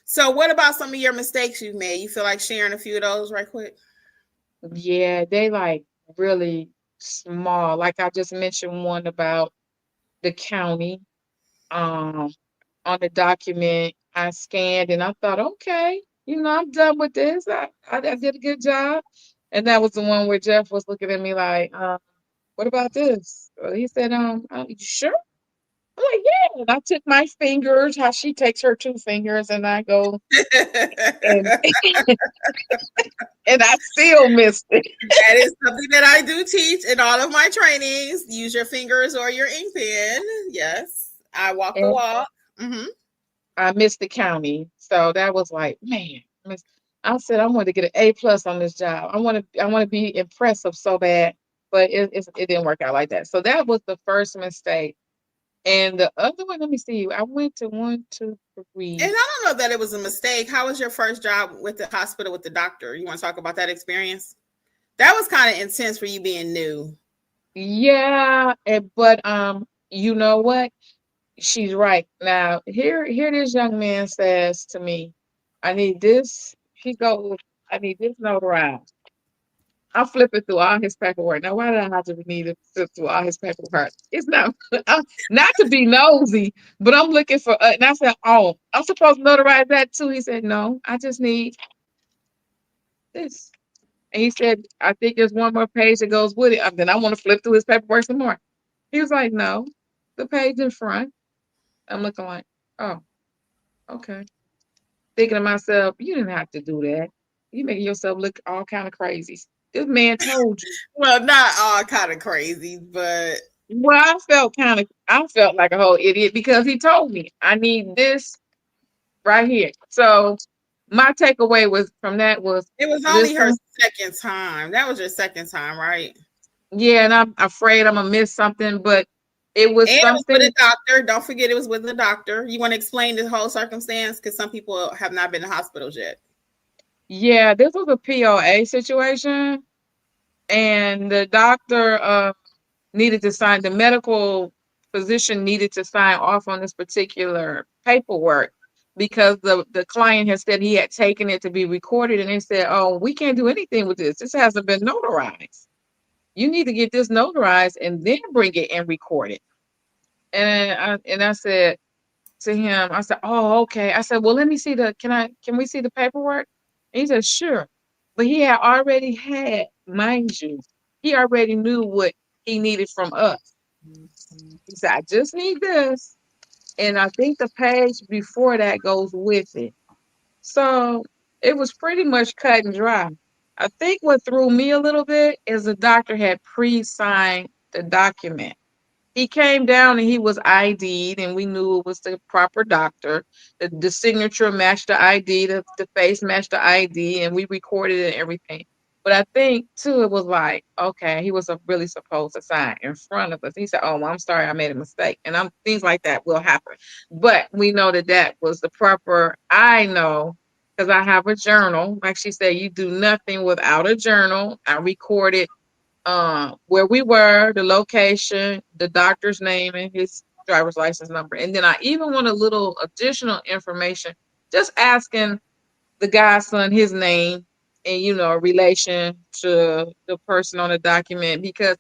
So what about some of your mistakes you've made? You feel like sharing a few of those right quick? Yeah, they like really small. Like I just mentioned one about the county. On the document I scanned and I thought, okay, I'm done with this. I did a good job. And that was the one where Jeff was looking at me like, what about this? He said, you sure? I'm like, yeah. And I took my fingers, how she takes her 2 fingers, and I go and and I still missed it. That is something that I do teach in all of my trainings. Use your fingers or your ink pen. Yes. I walk the And walk. Mm-hmm. I missed the county. So that was like, man. I said I wanted to get an A+ on this job. I want to be impressive so bad, but it didn't work out like that. So that was the first mistake. And the other one, let me see. I went to 1, 2, 3. And I don't know that it was a mistake. How was your first job with the hospital with the doctor? You want to talk about that experience? That was kind of intense for you being new. Yeah, but you know what? She's right. Now, here this young man says to me, I need this. He goes, I need this notarized. I'm flipping through all his paperwork. Now, why did I have to need to flip through all his paperwork? It's not to be nosy, but I'm looking for, and I said, oh, I'm supposed to notarize that too. He said, no, I just need this. And he said, I think there's one more page that goes with it. Then I want to flip through his paperwork some more. He was like, no, the page in front. I'm looking like, oh, okay. Thinking to myself, you didn't have to do that. You making yourself look all kind of crazy. This man told you. Well, not all kind of crazy, but Well, I felt like a whole idiot because he told me I need this right here. So my takeaway from that was it was only her second time. That was your second time, right? Yeah, and I'm afraid I'm gonna miss something, but it was something. It was with a doctor. Don't forget it was with the doctor. You want to explain the whole circumstance? Because some people have not been to hospitals yet. Yeah, this was a POA situation. And the doctor needed to sign, the medical physician needed to sign off on this particular paperwork because the client has said he had taken it to be recorded. And they said, oh, we can't do anything with this. This hasn't been notarized. You need to get this notarized and then bring it and record it. And I said to him, I said, oh, okay. I said, well, let me see can we see the paperwork? And he said, sure. But he had already had, mind you, he already knew what he needed from us. He said, I just need this. And I think the page before that goes with it. So it was pretty much cut and dry. I think what threw me a little bit is the doctor had pre-signed the document. He came down and he was ID'd, and we knew it was the proper doctor. The signature matched the ID, the face matched the ID, and we recorded it and everything. But I think, too, it was like, okay, he was really supposed to sign in front of us. He said, oh, well, I'm sorry, I made a mistake. And things like that will happen. But we know that was the proper, I know, because I have a journal. Like she said, you do nothing without a journal. I recorded where we were, the location, the doctor's name, and his driver's license number. And then I even want a little additional information, just asking the guy's son his name and, relation to the person on the document. Because,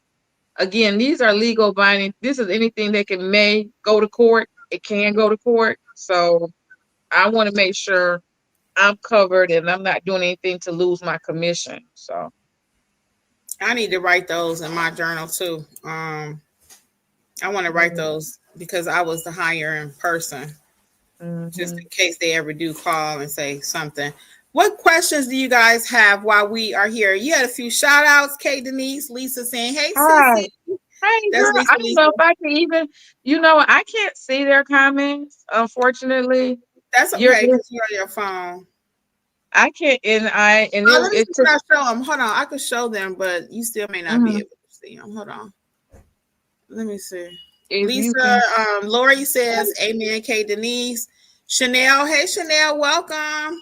again, these are legal binding. This is anything that may go to court. It can go to court. So I want to make sure I'm covered and I'm not doing anything to lose my commission. So I need to write those in my journal too. I want to write those because I was the hiring person, just in case they ever do call and say something. What questions do you guys have while we are here? You had a few shout outs, Kay Denise, Lisa saying, hey, hi. Sissy. Hey, girl, I don't know if I can even, I can't see their comments, unfortunately. That's okay, because you're on your phone. I can't, let me see if I show them. Hold on, I could show them, but you still may not be able to see them. Hold on. Let me see. Lisa, Lori says, amen, Kay Denise. Chanel. Hey, Chanel, welcome.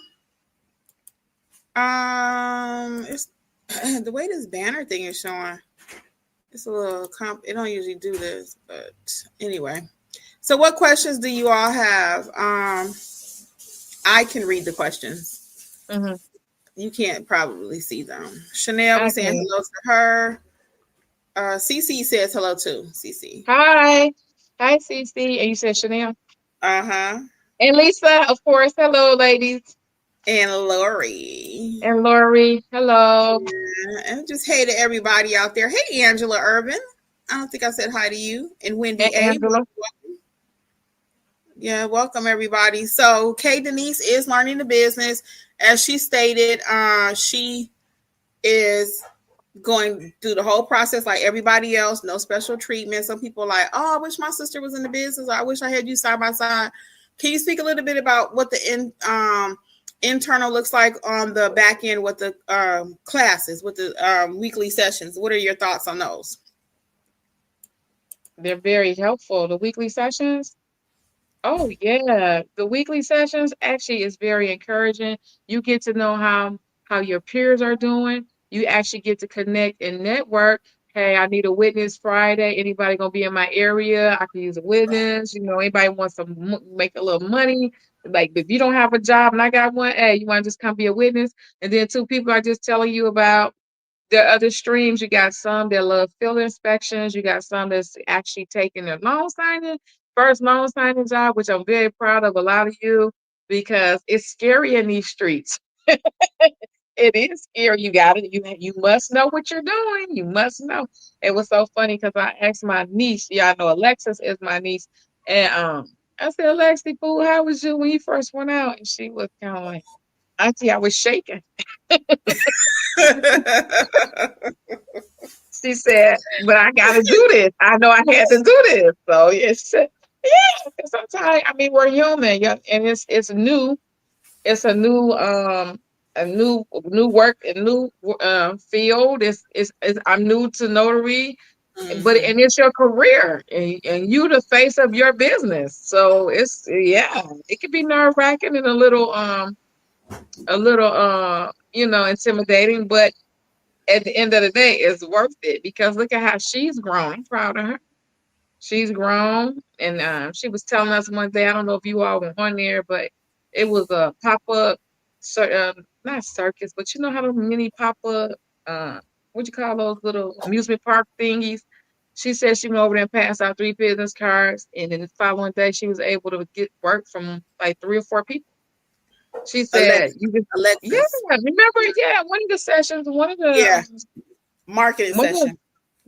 It's the way this banner thing is showing. It's a little it don't usually do this, but anyway. So what questions do you all have? I can read the questions. Mm-hmm. You can't probably see them. Chanel, we saying hello to her. CC says hello too. CC. Hi. Hi, CC. And you said Chanel? Uh-huh. And Lisa, of course. Hello, ladies. And Lori. And Lori. Hello. Yeah, and just hey to everybody out there. Hey, Angela Urban. I don't think I said hi to you. And Wendy And A. Angela. Welcome. Yeah, welcome everybody. So Kay Denise is learning the business. As she stated, she is going through the whole process like everybody else, no special treatment. Some people are like, oh, I wish my sister was in the business. Or I wish I had you side by side. Can you speak a little bit about what the internal looks like on the back end with the classes, with the weekly sessions? What are your thoughts on those? They're very helpful. The weekly sessions. Oh, yeah. The weekly sessions actually is very encouraging. You get to know how your peers are doing. You actually get to connect and network. Hey, I need a witness Friday. Anybody gonna be in my area? I can use a witness. Anybody wants to make a little money. Like if you don't have a job and I got one, hey, you want to just come be a witness? And then two people are just telling you about there are other streams. You got some that love field inspections. You got some that's actually taking their first loan signing job, which I'm very proud of a lot of you because it's scary in these streets. It is scary. You must know what you're doing. You must know. It was so funny because I asked my niece. Yeah, I know Alexis is my niece, and I said, Alexi, fool, how was you when you first went out? And she was kind of like, Auntie, I was shaking. She said, but I got to do this. I know I had to do this. So it's sometimes, I mean, we're human, yeah, and it's new. It's a new work, a new field. I'm new to notary, but and it's your career, and you the face of your business. So it can be nerve wracking and a little intimidating, but at the end of the day, it's worth it because look at how she's grown. I'm proud of her. She's grown, and she was telling us one day. I don't know if you all were on there, but it was a pop-up, not circus, but you know how the mini pop-up, what you call those little amusement park thingies? She said she went over there and passed out 3 business cards, and then the following day she was able to get work from like 3 or 4 people. She said, Alexis. Remember, one of the sessions, marketing session.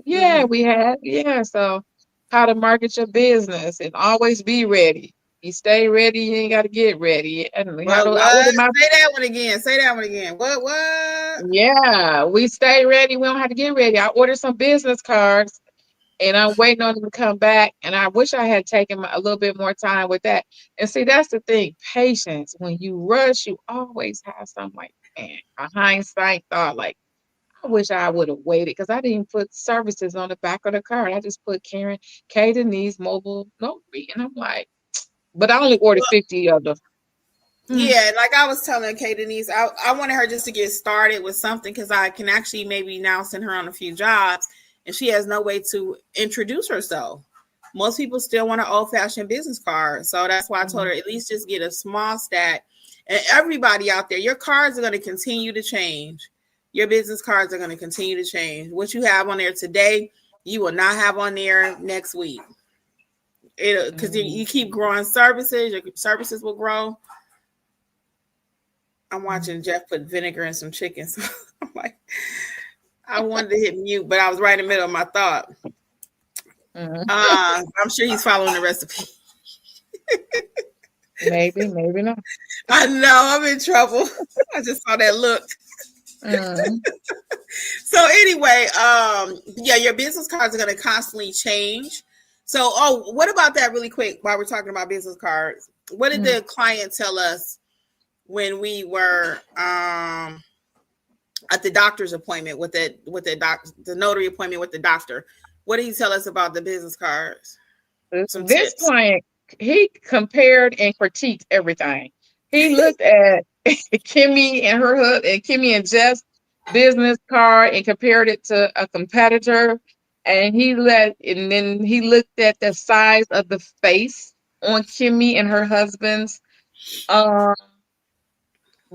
We had, so how to market your business and always be ready. You stay ready, you ain't got to get ready. And Say that one again. What? Yeah, we stay ready. We don't have to get ready. I ordered some business cards and I'm waiting on them to come back. And I wish I had taken a little bit more time with that. And see, that's the thing. Patience. When you rush, you always have something like, man, a hindsight thought like, I wish I would have waited because I didn't put services on the back of the card. I just put Karen K. Denise Mobile Notary. And I'm like, but I only ordered 50 of them. Yeah, like I was telling Kay Denise, I wanted her just to get started with something because I can actually maybe now send her on a few jobs and she has no way to introduce herself. Most people still want an old-fashioned business card. So that's why I told her at least just get a small stack. And everybody out there, your cards are going to continue to change. Your business cards are going to continue to change. What you have on there today, you will not have on there next week. Because you keep growing services, your services will grow. I'm watching Jeff put vinegar in some chicken. So I'm like, I wanted to hit mute, but I was right in the middle of my thought. I'm sure he's following the recipe. Maybe not. I know, I'm in trouble. I just saw that look. So anyway, your business cards are going to constantly change. So, what about that really quick while we're talking about business cards? What did the client tell us when we were at the doctor's appointment with the notary appointment with the doctor? What did he tell us about the business cards? This client he compared and critiqued everything. He looked at Kimmi and her husband, and Kimmi and Jeff's business card, and compared it to a competitor. And then he looked at the size of the face on Kimmi and her husband's um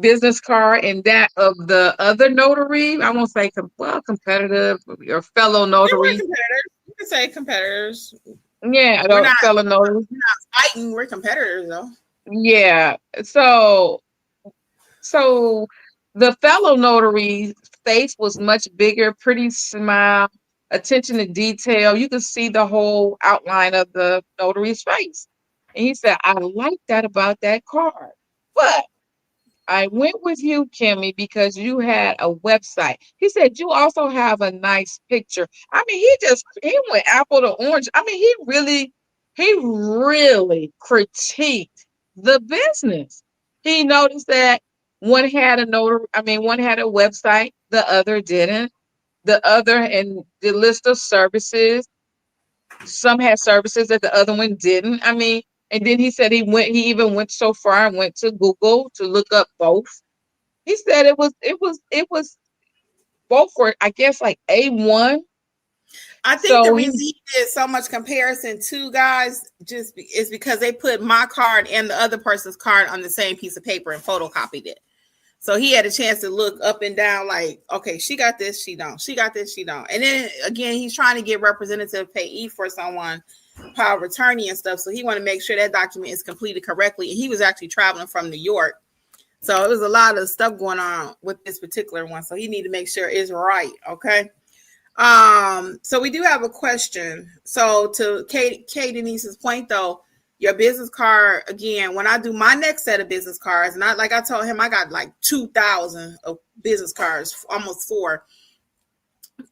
business card and that of the other notary. I won't say competitive, your fellow Yeah, we're notary. competitors. You can say competitors. Yeah, We're not fellow notary. fighting. We're competitors, though. Yeah. So the fellow notary's face was much bigger, pretty smile, attention to detail. You could see the whole outline of the notary's face. And he said, I like that about that card. But I went with you, Kimmi, because you had a website. He said you also have a nice picture. I mean, he went apple to orange. I mean, he really critiqued the business. He noticed that one had a notary, I mean, one had a website, the other didn't. The other and the list of services, some had services that the other one didn't. I mean, and then he said he even went so far and went to Google to look up both. He said it was both were, I guess, like A1. I think the reason he did so much comparison to guys is because they put my card and the other person's card on the same piece of paper and photocopied it. So he had a chance to look up and down like, okay, she got this, she don't. She got this, she don't. And then again, he's trying to get representative payee for someone, power of attorney and stuff. So he wanted to make sure that document is completed correctly. And he was actually traveling from New York. So it was a lot of stuff going on with this particular one. So he needed to make sure it's right. Okay. So we do have a question. So to Kay Denise's point though, your business card, again, when I do my next set of business cards, and I told him I got like 2,000 of business cards, almost 4.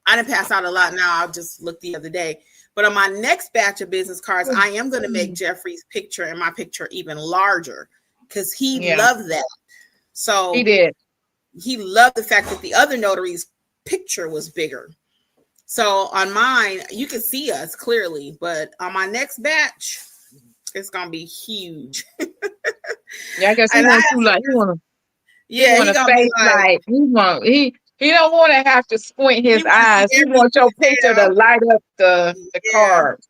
I didn't pass out a lot now. I just looked the other day. But on my next batch of business cards, I am going to make Jeffrey's picture and my picture even larger because he loved that. So he did. He loved the fact that the other notary's picture was bigger. So on mine, you can see us clearly, but on my next batch, it's gonna be huge. Yeah, I guess he wants to like he want to face like he don't want to have to squint his eyes. He wants your picture to light up the card.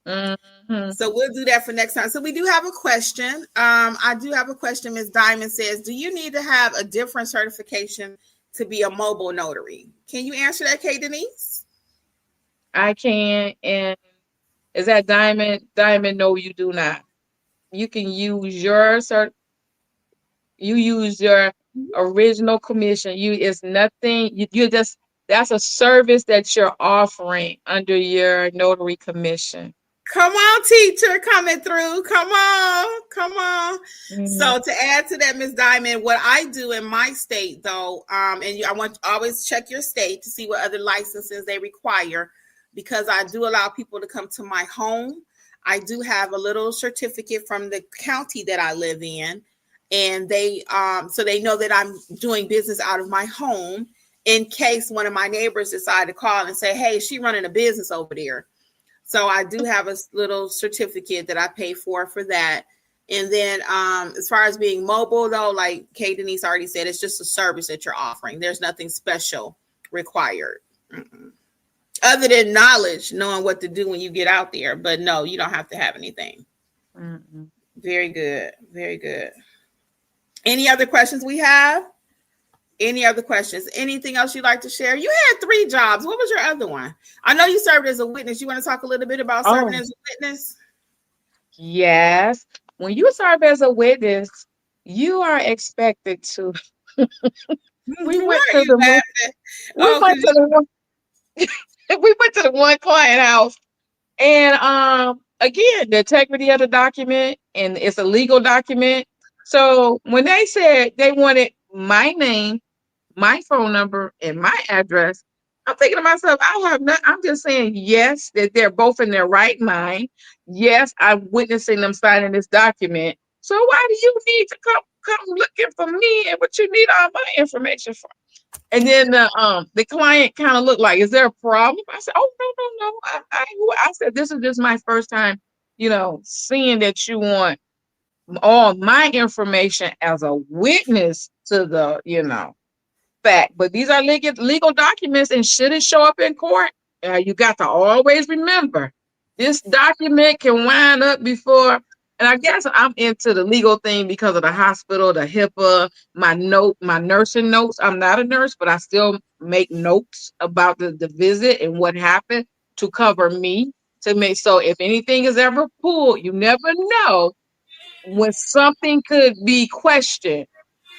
Mm-hmm. So we'll do that for next time. So we do have a question. I do have a question. Ms. Diamond says, do you need to have a different certification to be a mobile notary? Can you answer that, Kay Denise? I can. And is that Diamond? Diamond, no, you do not. You can use your original commission. It's nothing. You just, that's a service that you're offering under your notary commission. Come on, teacher, coming through. Come on. Mm-hmm. So to add to that, Ms. Diamond, what I do in my state, though, and I want to always check your state to see what other licenses they require, because I do allow people to come to my home. I do have a little certificate from the county that I live in, and they so they know that I'm doing business out of my home in case one of my neighbors decide to call and say, hey, she running a business over there. So I do have a little certificate that I pay for that. And then as far as being mobile, though, like Kay Denise already said, it's just a service that you're offering. There's nothing special required. Mm-mm. Other than knowledge, knowing what to do when you get out there. But no, you don't have to have anything. Mm-mm. Very good. Very good. Any other questions we have? Any other questions? Anything else you'd like to share? You had 3 jobs. What was your other one? I know you served as a witness. You want to talk a little bit about serving as a witness? Yes. When you serve as a witness, you are expected to. We went to the one client house, and again, the integrity of the document, and it's a legal document. So when they said they wanted my name, my phone number, and my address, I'm thinking to myself, I'm just saying yes, that they're both in their right mind. Yes, I'm witnessing them signing this document. So why do you need to come looking for me and what you need all my information for? And then the client kind of looked like, is there a problem? I said, oh, no. I said, this is just my first time seeing that you want all my information as a witness to the, fact. But these are legal documents, and should it show up in court, you got to always remember this document can wind up before. And I guess I'm into the legal thing because of the hospital, the HIPAA, my nursing notes. I'm not a nurse, but I still make notes about the visit and what happened to cover me, to make so if anything is ever pulled, you never know when something could be questioned.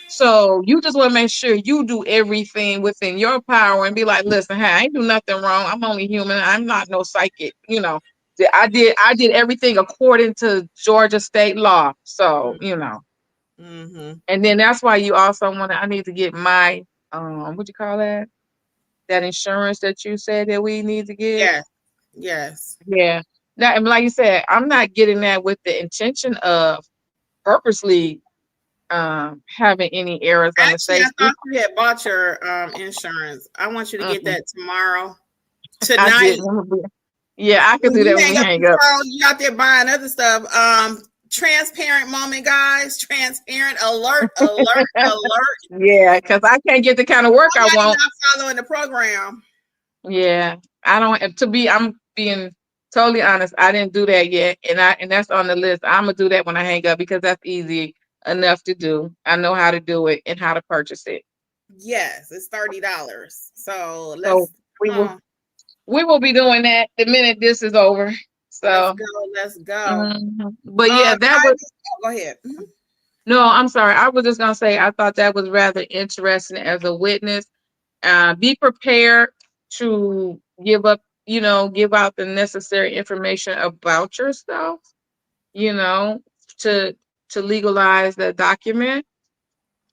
So you just want to make sure you do everything within your power and be like, listen, hey, I ain't do nothing wrong. I'm only human. I'm not no psychic. I did everything according to Georgia state law. So, Mm-hmm. and then that's why you also I need to get my, what you call that? That insurance that you said that we need to get. Yes. Yeah. Now, and like you said, I'm not getting that with the intention of purposely having any errors on the Actually, I safety. thought you had bought your insurance. I want you to get that tomorrow. I Tonight. did. Yeah, I could do that when you hang up. You out there buying other stuff. Transparent moment, guys. Transparent alert. Yeah, because I can't get the kind of work I want. Not following the program. Yeah, I don't. I'm being totally honest. I didn't do that yet, and that's on the list. I'm gonna do that when I hang up because that's easy enough to do. I know how to do it and how to purchase it. Yes, it's $30. So we will be doing that the minute this is over. So let's go. Mm-hmm. But yeah, that was. Go ahead. Mm-hmm. No, I'm sorry. I was just gonna say I thought that was rather interesting as a witness. Be prepared to give out the necessary information about yourself, to legalize the document.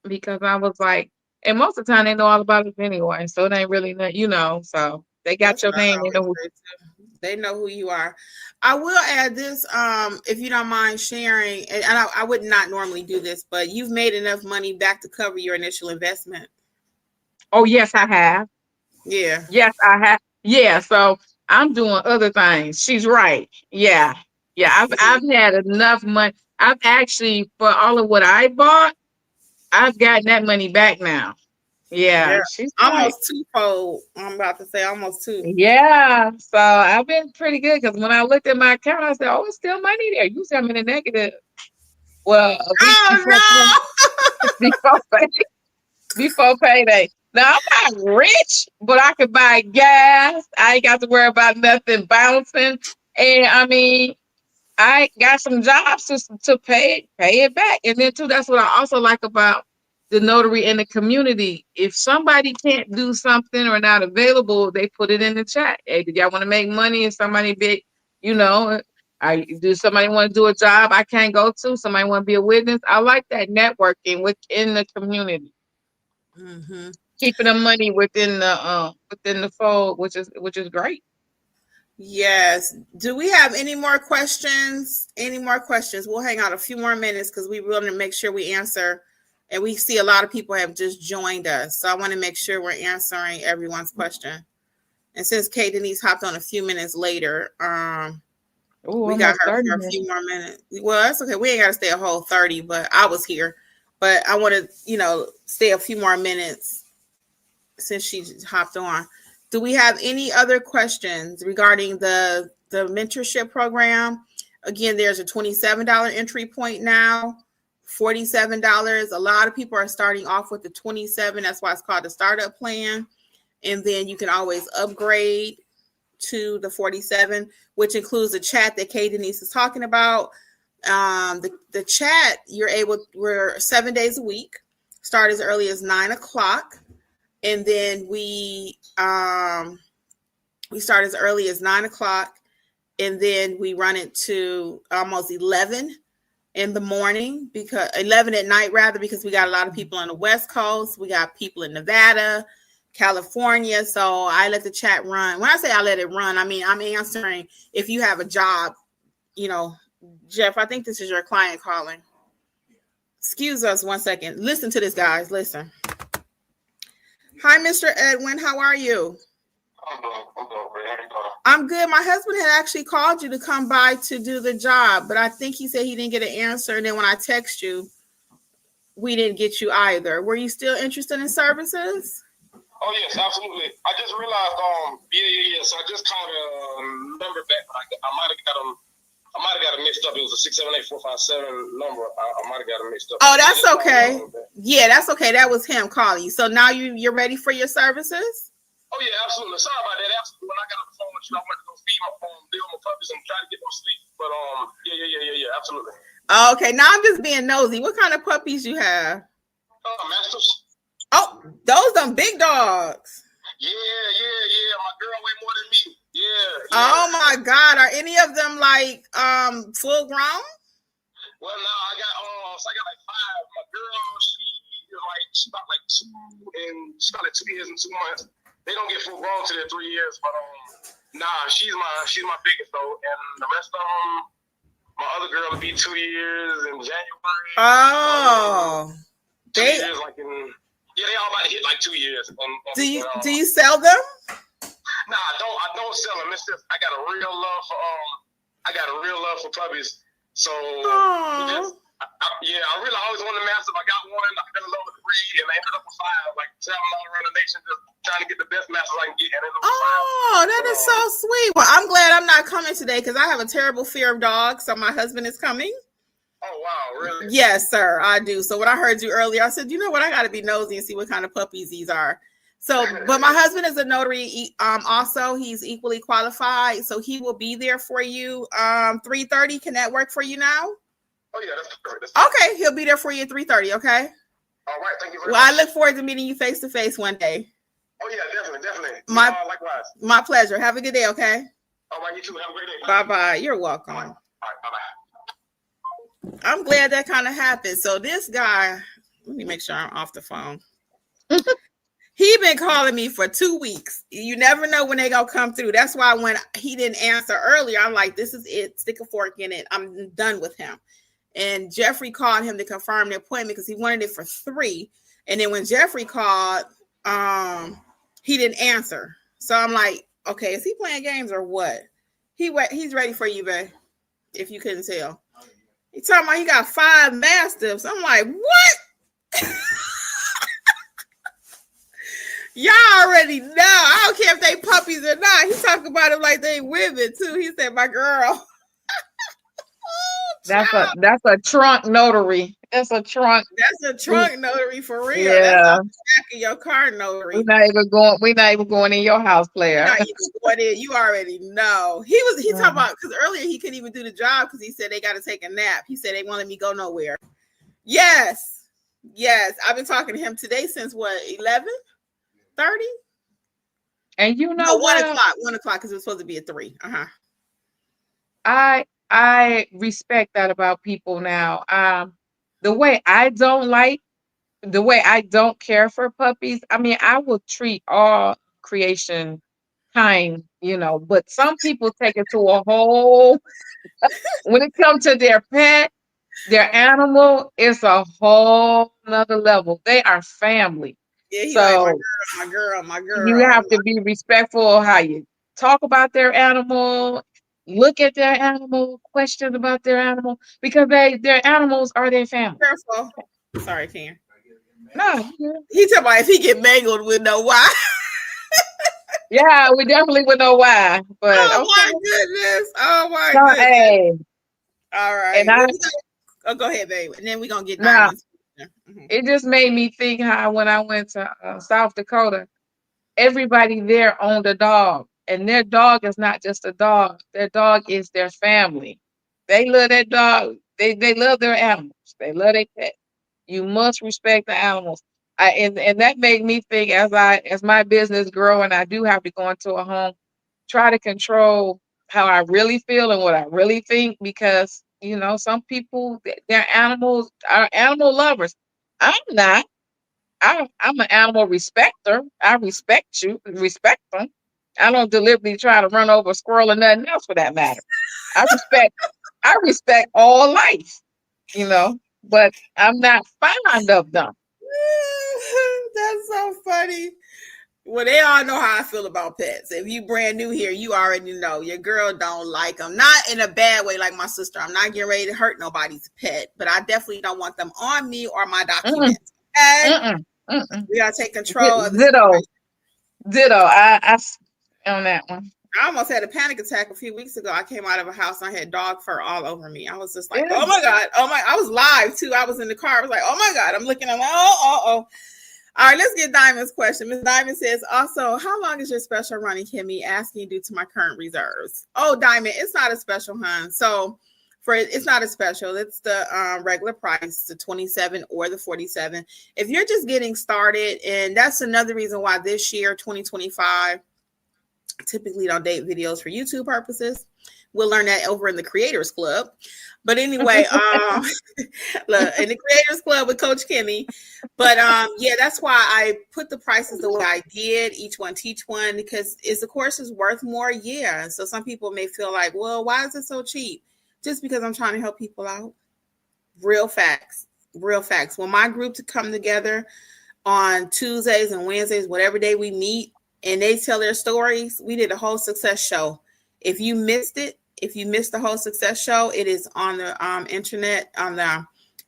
Because I was like, and most of the time they know all about it anyway, so it ain't really, so they got your name. They know who you are. I will add this, if you don't mind sharing, and I would not normally do this, but you've made enough money back to cover your initial investment. Oh, yes, I have. Yeah. Yes, I have. Yeah, so I'm doing other things. She's right. Yeah. I've had enough money. I've actually, for all of what I bought, I've gotten that money back now. Yeah. She's almost twofold. I'm about to say almost two. Yeah. So I've been pretty good because when I looked at my account, I said, "Oh, it's still money there." You said I'm in the negative. Well, before payday. Now I'm not rich, but I could buy gas. I ain't got to worry about nothing bouncing. And I mean, I got some jobs to pay it back. And then too, that's what I also like about the notary in the community. If somebody can't do something or not available, they put it in the chat. Hey, did y'all want to make money? If somebody big, do somebody want to do a job I can't go to? Somebody want to be a witness? I like that networking within the community. Mm-hmm. Keeping the money within the fold, which is great. Yes. Do we have any more questions? We'll hang out a few more minutes because we want to make sure we answer. And we see a lot of people have just joined us. So I want to make sure we're answering everyone's question. And since Kay Denise hopped on a few minutes later, we got her for a few more minutes. Well, that's okay. We ain't got to stay a whole 30, but I was here. But I want to, stay a few more minutes since she hopped on. Do we have any other questions regarding the mentorship program? Again, there's a $27 entry point now, $47. A lot of people are starting off with the $27. That's why it's called the startup plan. And then you can always upgrade to the $47, which includes the chat that Kay Denise is talking about. The chat, we're 7 days a week, start as early as 9:00. And then we start as early as 9:00, and then we run it to almost 11 in the morning, because 11 at night rather, because we got a lot of people on the West Coast. We got people in Nevada, California. So I let the chat run. When I say I let it run, I mean, I'm answering if you have a job, Jeff, I think this is your client calling. Excuse us 1 second. Listen to this, guys. Listen. Hi, Mr. Edwin. How are you? I'm good. My husband had actually called you to come by to do the job, but I think he said he didn't get an answer. And then when I text you, we didn't get you either. Were you still interested in services? Oh yes, absolutely. I just realized, So I just kind of remembered that I might have got it mixed up. It was a 678-457 number. I might have got it mixed up. Oh, that's okay. Yeah, that's okay. That was him calling you. So now you're ready for your services? Oh yeah, absolutely. Sorry about that. Absolutely. When I got on the phone with you, I went to go feed my deal with my puppies and try to get them sleep. But yeah, absolutely. Okay, now I'm just being nosy. What kind of puppies you have? Masters. Oh, those them big dogs. Yeah. My girl way more than me. Yeah. Oh my God, are any of them like full grown? Well, no, I got like 5. My girl, she's about like 2, and she's about like 2 years and 2 months. They don't get full grown till they're 3 years, but she's my biggest though, and the rest of them, my other girl will be 2 years in January. Oh, they years like they all about to hit like 2 years. Do you sell them? Nah, I don't sell them. It's just I got a real love for puppies. So I really always wanted a mastiff. I got one. I fell in love with the breed, and I ended up with 5. Like traveling all around the nation, just trying to get the best mastiff I can get. And that is so sweet. Well, I'm glad I'm not coming today because I have a terrible fear of dogs. So my husband is coming. Oh wow, really? Yes, sir, I do. So when I heard you earlier, I said, you know what? I got to be nosy and see what kind of puppies these are. So, but my husband is a notary. Also, he's equally qualified, so he will be there for you. 3:30. Can that work for you now? Oh yeah, that's perfect. Okay, he'll be there for you at 3:30. Okay. All right, thank you very much. Well, I look forward to meeting you face to face one day. Oh yeah, definitely. Likewise. My pleasure. Have a good day. Okay. All right, you too. Have a great day. Bye bye. You're welcome. All right, bye bye. I'm glad that kind of happened. So this guy, let me make sure I'm off the phone. He been calling me for 2 weeks. You never know when they gonna come through. That's why when he didn't answer earlier, I'm like, this is it. Stick a fork in it. I'm done with him. And Jeffrey called him to confirm the appointment because he wanted it for 3. And then when Jeffrey called, he didn't answer. So I'm like, okay, is he playing games or what? He's ready for you, babe. If you couldn't tell. He's talking about he got 5 mastiffs. I'm like, what? Y'all already know. I don't care if they puppies or not. He talking about them like they women too. He said, my girl. That's a trunk notary. That's a trunk notary for real. Yeah. That's the back of your car notary. We're not even going in your house, player. You already know. He talking about because earlier he couldn't even do the job because he said they got to take a nap. He said they won't let me go nowhere. Yes. I've been talking to him today since what 11:30? And you know what? 1 o'clock because it was supposed to be at 3. I respect that about people now. The way I don't care for puppies. I mean, I will treat all creation kind, but some people take it to a whole, when it comes to their pet, their animal, it's a whole nother level. They are family. Yeah, so like, my girl. You have to be respectful of how you talk about their animal, look at their animal, question about their animal, because their animals are their family. Careful. Sorry, Ken. No. He talking about if he get mangled, we know why. Yeah, we definitely would know why. But my goodness. Goodness. Hey. All right. And go ahead, baby. And then we're gonna get It just made me think how when I went to South Dakota, everybody there owned a dog. And their dog is not just a dog. Their dog is their family. They love that dog. They love their animals. They love their pet. You must respect the animals. And that made me think as my business grow and I do have to go into a home, try to control how I really feel and what I really think, because some people, their animals are animal lovers. I'm not. I'm an animal respecter. I respect them. I don't deliberately try to run over a squirrel or nothing else for that matter. I respect all life, but I'm not fond of them. That's so funny. Well, they all know how I feel about pets. If you brand new here, you already know your girl don't like them. Not in a bad way like my sister. I'm not getting ready to hurt nobody's pet, but I definitely don't want them on me or my documents. Okay? We gotta take control of the situation. Ditto. I on that one. I almost had a panic attack a few weeks ago. I came out of a house and I had dog fur all over me. I was just like, oh my God. I was live too. I was in the car. I was like, oh my God. I'm looking, I'm like, oh. All right, let's get Diamond's question. Ms. Diamond says, also, how long is your special running, Kimmi? Asking due to my current reserves. Oh, Diamond, it's not a special, hon. So it's not a special. It's the regular price, the 27 or the 47. If you're just getting started, and that's another reason why this year, 2025, typically don't date videos for YouTube purposes. We'll learn that over in the Creators Club. But anyway, look, in the Creators Club with Coach Kimmi. But yeah, that's why I put the prices the way I did, each one teach one, because is the course is worth more? Yeah. So some people may feel like, well, why is it so cheap? Just because I'm trying to help people out. Real facts. When my group to come together on Tuesdays and Wednesdays, whatever day we meet, and they tell their stories, we did a whole success show. If you missed it, if you missed the whole success show, it is on the internet, on the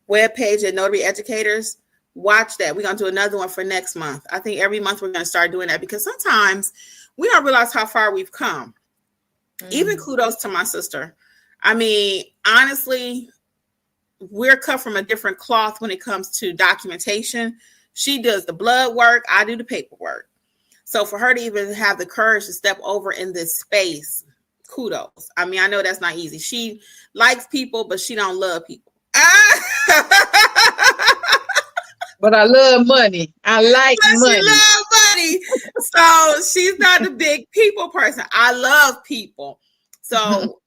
webpage at Notary Educators. Watch that. We're going to do another one for next month. I think every month we're going to start doing that because sometimes we don't realize how far we've come. Even kudos to my sister. I mean, honestly, we're cut from a different cloth when it comes to documentation. She does the blood work. I do the paperwork. So for her to even have the courage to step over in this space, kudos. I mean, I know that's not easy. She likes people, but she don't love people. But I love money. I like money. She love money. So she's not the big people person. I love people. So,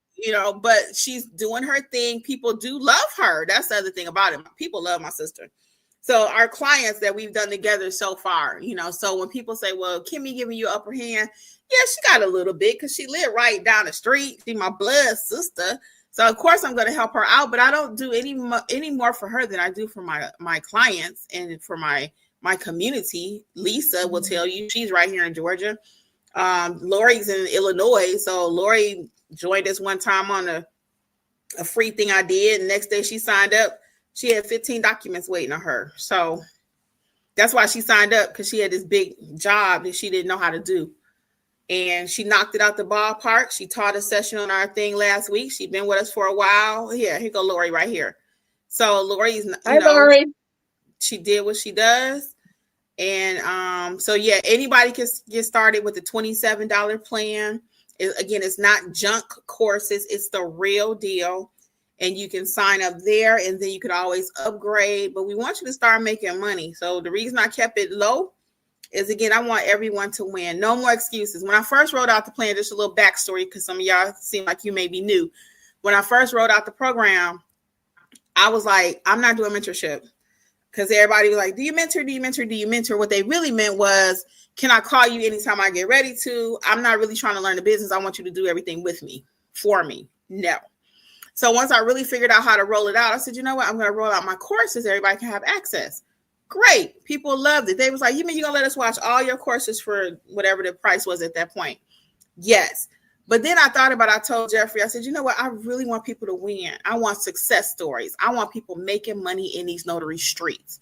but she's doing her thing. People do love her. That's the other thing about it. People love my sister. So our clients that we've done together so far, so when people say, well, Kimmi giving you upper hand, yeah, she got a little bit because she lived right down the street. She's my blood sister. So, of course, I'm going to help her out, but I don't do any more for her than I do for my clients and for my community. Lisa will tell you she's right here in Georgia. Lori's in Illinois. So Lori joined us one time on a free thing I did. And next day she signed up. She had 15 documents waiting on her. So that's why she signed up, because she had this big job that she didn't know how to do. And she knocked it out the ballpark. She taught a session on our thing last week. She's been with us for a while. Here go Lori right here. So Lori's, Lori. She did what she does. And so, yeah, anybody can get started with the $27 plan. Again, it's not junk courses. It's the real deal. And you can sign up there, and then you could always upgrade. But we want you to start making money. So the reason I kept it low is, again, I want everyone to win. No more excuses. When I first wrote out the plan, just a little backstory, because some of y'all seem like you may be new. When I first wrote out the program, I was like, I'm not doing mentorship, because everybody was like, do you mentor? Do you mentor? Do you mentor? What they really meant was, can I call you anytime I get ready to? I'm not really trying to learn the business. I want you to do everything with me, for me. No. So once I really figured out how to roll it out, I said, you know what? I'm going to roll out my courses. Everybody can have access. Great. People loved it. They was like, you mean you're going to let us watch all your courses for whatever the price was at that point? Yes. But then I thought about it. I told Jeffrey, I said, you know what? I really want people to win. I want success stories. I want people making money in these notary streets.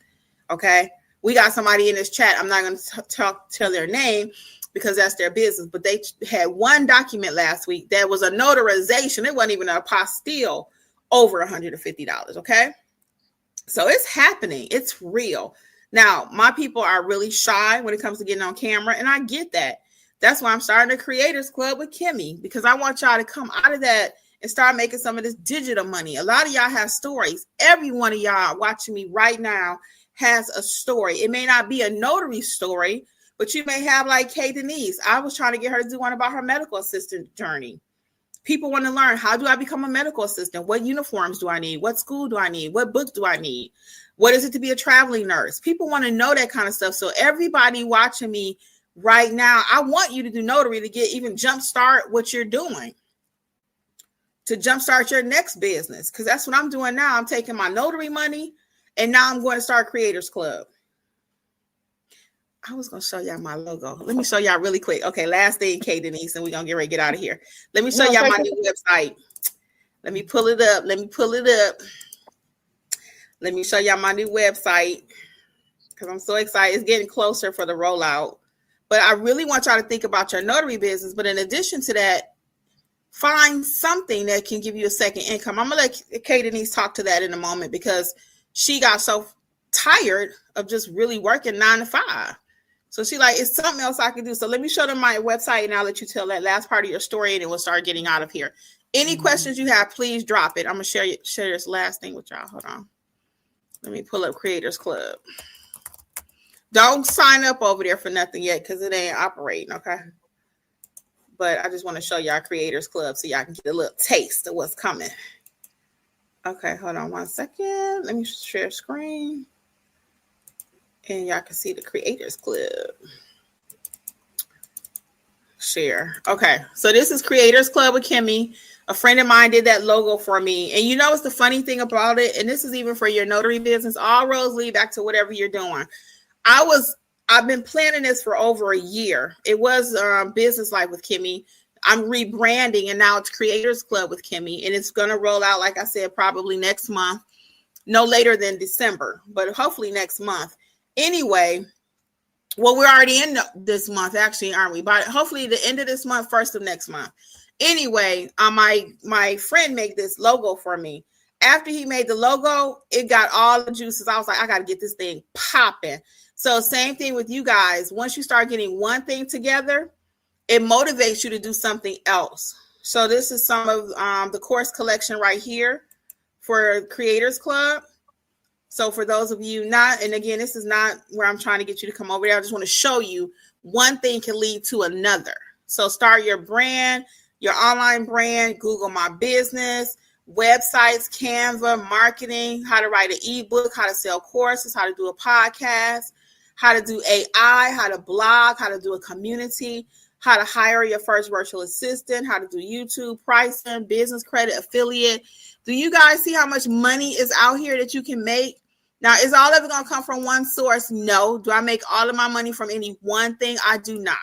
Okay. We got somebody in this chat. I'm not going to tell their name because that's their business. But they had one document last week that was a notarization. It wasn't even an apostille, over $150. Okay. So it's happening. It's real. Now, my people are really shy when it comes to getting on camera, and I get that. That's why I'm starting a Creators Club with Kimmi, because I want y'all to come out of that and start making some of this digital money. A lot of y'all have stories. Every one of y'all watching me right now has a story. It may not be a notary story, but you may have like Kay Denise. I was trying to get her to do one about her medical assistant journey. People want to learn, how do I become a medical assistant? What uniforms do I need? What school do I need? What books do I need? What is it to be a traveling nurse? People want to know that kind of stuff. So everybody watching me right now, I want you to do notary to get even jumpstart what you're doing, to jumpstart your next business. Because that's what I'm doing now. I'm taking my notary money, and now I'm going to start Creators Club. I was gonna show y'all my logo. Let me show y'all really quick. Okay, last thing, Kay Denise, and we're gonna get ready to get out of here. Let me show y'all my new website. Let me pull it up. Let me show y'all my new website because I'm so excited. It's getting closer for the rollout. But I really want y'all to think about your notary business. But in addition to that, find something that can give you a second income. I'm gonna let Kay Denise talk to that in a moment because she got so tired of just really working 9 to 5. So she like, it's something else I can do. So let me show them my website and I'll let you tell that last part of your story and then we'll start getting out of here. Any questions you have, please drop it. I'm going to share this last thing with y'all. Hold on. Let me pull up Creators Club. Don't sign up over there for nothing yet because it ain't operating, okay? But I just want to show y'all Creators Club so y'all can get a little taste of what's coming. Okay, hold on 1 second. Let me share screen. And y'all can see the Creators Club. Share. Okay, so this is Creators Club with Kimmi. A friend of mine did that logo for me. And you know what's the funny thing about it? And this is even for your notary business. All roads lead back to whatever you're doing. I've been planning this for over a year. It was Business Life with Kimmi. I'm rebranding and now it's Creators Club with Kimmi. And it's going to roll out, like I said, probably next month. No later than December, but hopefully next month. Anyway, well, we're already in this month, actually, aren't we? But hopefully the end of this month, first of next month. Anyway, my friend made this logo for me. After he made the logo, it got all the juices. I was like, I got to get this thing popping. So same thing with you guys. Once you start getting one thing together, it motivates you to do something else. So this is some of the course collection right here for Creators Club. So for those of you not, and again, this is not where I'm trying to get you to come over there. I just want to show you one thing can lead to another. So start your brand, your online brand, Google My Business, websites, Canva, marketing, how to write an ebook, how to sell courses, how to do a podcast, how to do AI, how to blog, how to do a community, how to hire your first virtual assistant, how to do YouTube, pricing, business credit, affiliate. Do you guys see how much money is out here that you can make? Now, is all of it going to come from one source? No. Do I make all of my money from any one thing? I do not.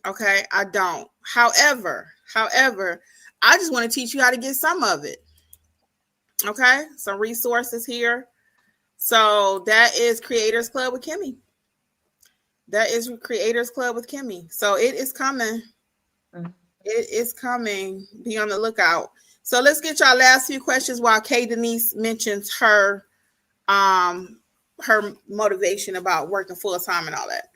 Okay, I don't. However, I just want to teach you how to get some of it. Okay, some resources here. So that is Creators Club with Kimmi. That is Creators Club with Kimmi. So it is coming. It is coming. Be on the lookout. So let's get y'all last few questions while Kay Denise mentions her motivation about working full time and all that.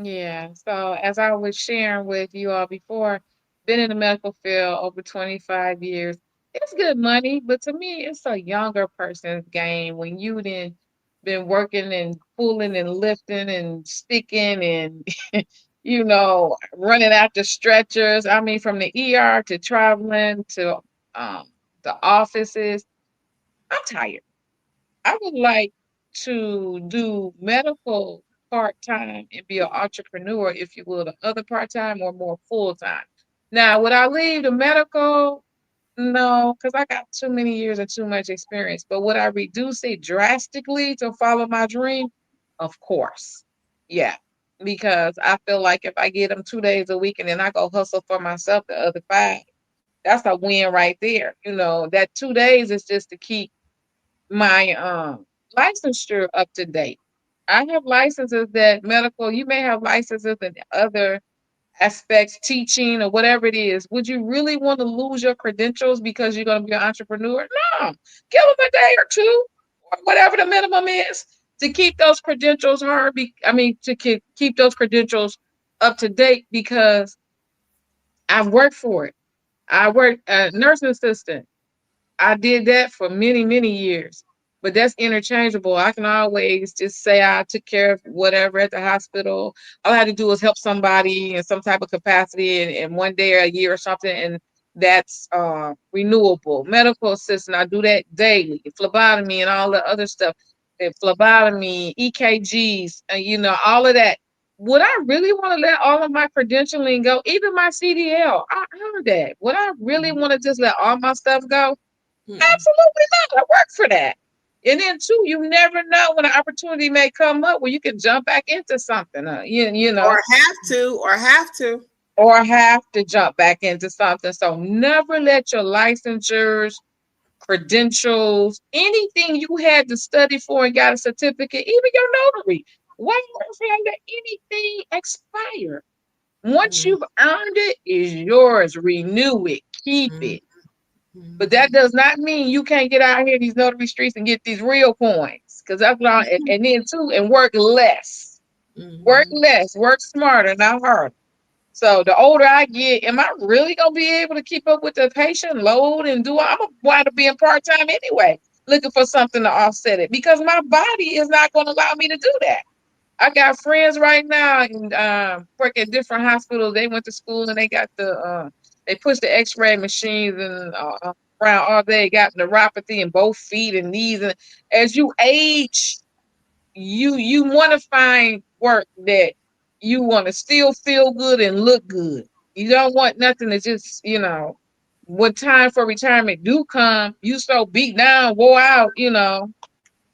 Yeah. So as I was sharing with you all before, been in the medical field over 25 years. It's good money, but to me, it's a younger person's game when you then been working and pulling and lifting and sticking and running after stretchers. I mean, from the ER to traveling to the offices. I'm tired. I would like to do medical part-time and be an entrepreneur, if you will, the other part-time or more full-time. Now, would I leave the medical? No, because I got too many years and too much experience. But would I reduce it drastically to follow my dream? Of course. Yeah. Because I feel like if I get them 2 days a week and then I go hustle for myself the other 5, that's a win right there. That 2 days is just to keep my licensure up to date. I have licenses that medical, you may have licenses in other aspects, teaching or whatever it is. Would you really want to lose your credentials because you're going to be an entrepreneur? No. Give them a day or 2 or whatever the minimum is to keep those credentials to keep those credentials up to date because I've worked for it. I worked as a nursing assistant. I did that for many, many years, but that's interchangeable. I can always just say I took care of whatever at the hospital. All I had to do was help somebody in some type of capacity and one day or a year or something, and that's renewable. Medical assistant, I do that daily. Phlebotomy and all the other stuff. Phlebotomy, EKGs, all of that. Would I really want to let all of my credentialing go? Even my CDL, I heard that. Would I really want to just let all my stuff go? Absolutely not. I work for that. And then too, you never know when an opportunity may come up where you can jump back into something, you know, or have to jump back into something. So never let your licensures, credentials, anything you had to study for and got a certificate, even your notary, why let anything expire? Once you've earned it, it's yours. Renew it, keep it. But that does not mean you can't get out here these notary streets and get these real coins. Because that's what and then too, and work less. Work less, work smarter, not harder. So the older I get, am I really gonna be able to keep up with the patient load and do? I'm gonna wind up being part-time anyway, looking for something to offset it because my body is not gonna allow me to do that. I got friends right now and work at different hospitals. They went to school and they got they pushed the X-ray machines and around all day, got neuropathy in both feet and knees. And as you age, you want to find work that you want to still feel good and look good. You don't want nothing to just, you know, when time for retirement do come, you so beat down, wore out, you know.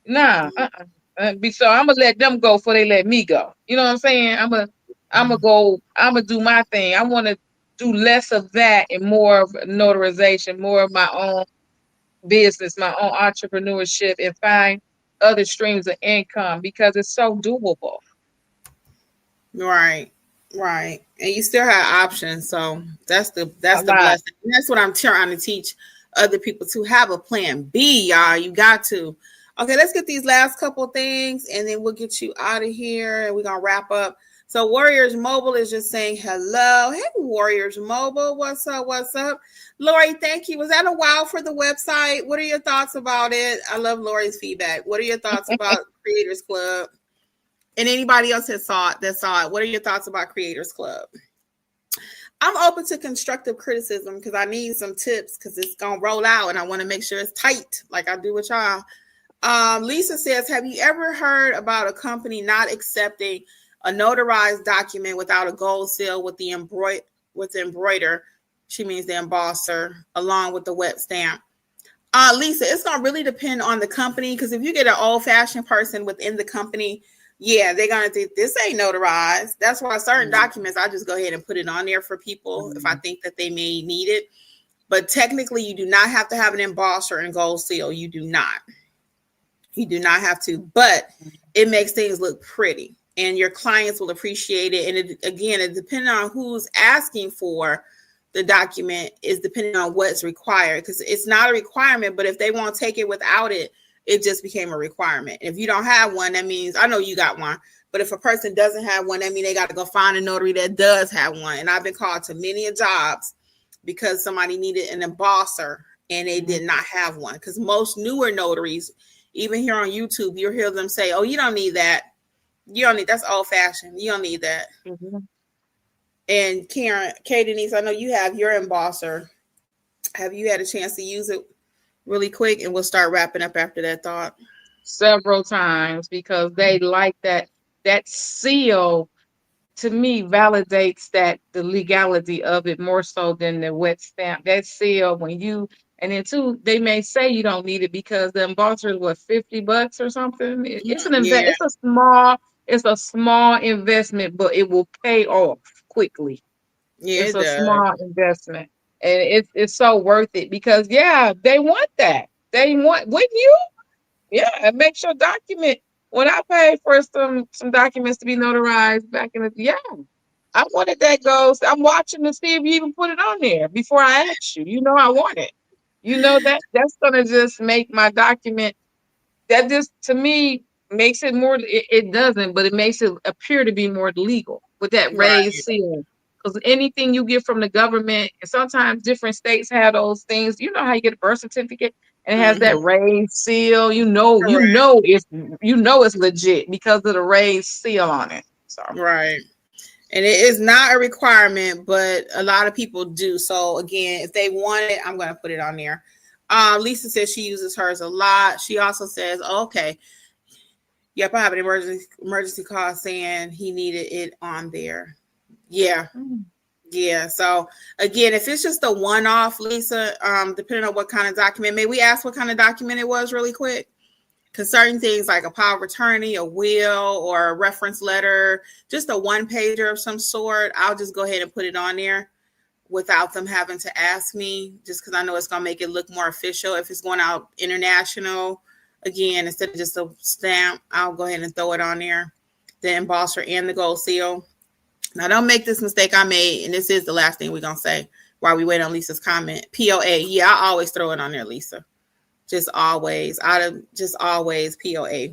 Nah, so I'm gonna let them go before they let me go. You know what I'm saying? I'm gonna do my thing. I want to do less of that and more of notarization, more of my own business, my own entrepreneurship, and find other streams of income because it's so doable. Right. And you still have options. So that's the blessing. And that's what I'm trying to teach other people to have a plan B, y'all. You got to. Okay, let's get these last couple things and then we'll get you out of here and we're going to wrap up. So Warriors Mobile is just saying hello. Hey, Warriors Mobile. What's up? Lori, thank you. Was that a wow for the website? What are your thoughts about it? I love Lori's feedback. What are your thoughts about Creators Club? And anybody else that saw it, what are your thoughts about Creators Club? I'm open to constructive criticism because I need some tips because it's going to roll out and I want to make sure it's tight like I do with y'all. Lisa says, have you ever heard about a company not accepting a notarized document without a gold seal with the embroider? She means the embosser along with the wet stamp. Lisa, it's going to really depend on the company because if you get an old-fashioned person within the company, yeah, they're going to think this ain't notarized. That's why certain documents, I just go ahead and put it on there for people if I think that they may need it. But technically, you do not have to have an embosser and gold seal. You do not. You do not have to, but it makes things look pretty and your clients will appreciate it. And it depending on who's asking for the document is depending on what's required because it's not a requirement, but if they won't take it without it, it just became a requirement. If you don't have one, that means I know you got one, but if a person doesn't have one, that means they got to go find a notary that does have one. And I've been called to many jobs because somebody needed an embosser and they did not have one because most newer notaries, even here on YouTube, you'll hear them say, oh, you don't need that. You don't need, that's old fashioned. You don't need that. And Kay Denise, I know you have your embosser. Have you had a chance to use it really quick? And we'll start wrapping up after that thought. Several times because they like that seal to me validates that the legality of it more so than the wet stamp. That seal and then too, they may say you don't need it because the embosser is what, $50 or something. It's an investment. It's a small investment, but it will pay off quickly. Yeah, it's a small investment, and it's so worth it because they want that. Wouldn't you? Yeah, it makes your document. When I paid for some documents to be notarized back in the I wanted that goes. I'm watching to see if you even put it on there before I ask you. You know I want it. You know that's gonna just make my document. That just to me makes it more. It doesn't, but it makes it appear to be more legal with that raised seal. Because anything you get from the government, and sometimes different states have those things. You know how you get a birth certificate and it has that raised seal. You know it's legit because of the raised seal on it. So. Right. And it is not a requirement, but a lot of people do. So again, if they want it, I'm going to put it on there. Lisa says she uses hers a lot. She also says, okay, yep, I have an emergency call saying he needed it on there. Yeah. Yeah. So again, if it's just a one-off, Lisa, depending on what kind of document, may we ask what kind of document it was really quick? Because certain things like a power of attorney, a will, or a reference letter, just a one-pager of some sort, I'll just go ahead and put it on there without them having to ask me, just because I know it's going to make it look more official. If it's going out international, again, instead of just a stamp, I'll go ahead and throw it on there, the embosser and the gold seal. Now, don't make this mistake I made, and this is the last thing we're going to say while we wait on Lisa's comment. POA. Yeah, I always throw it on there, Lisa. Just always. Always POA.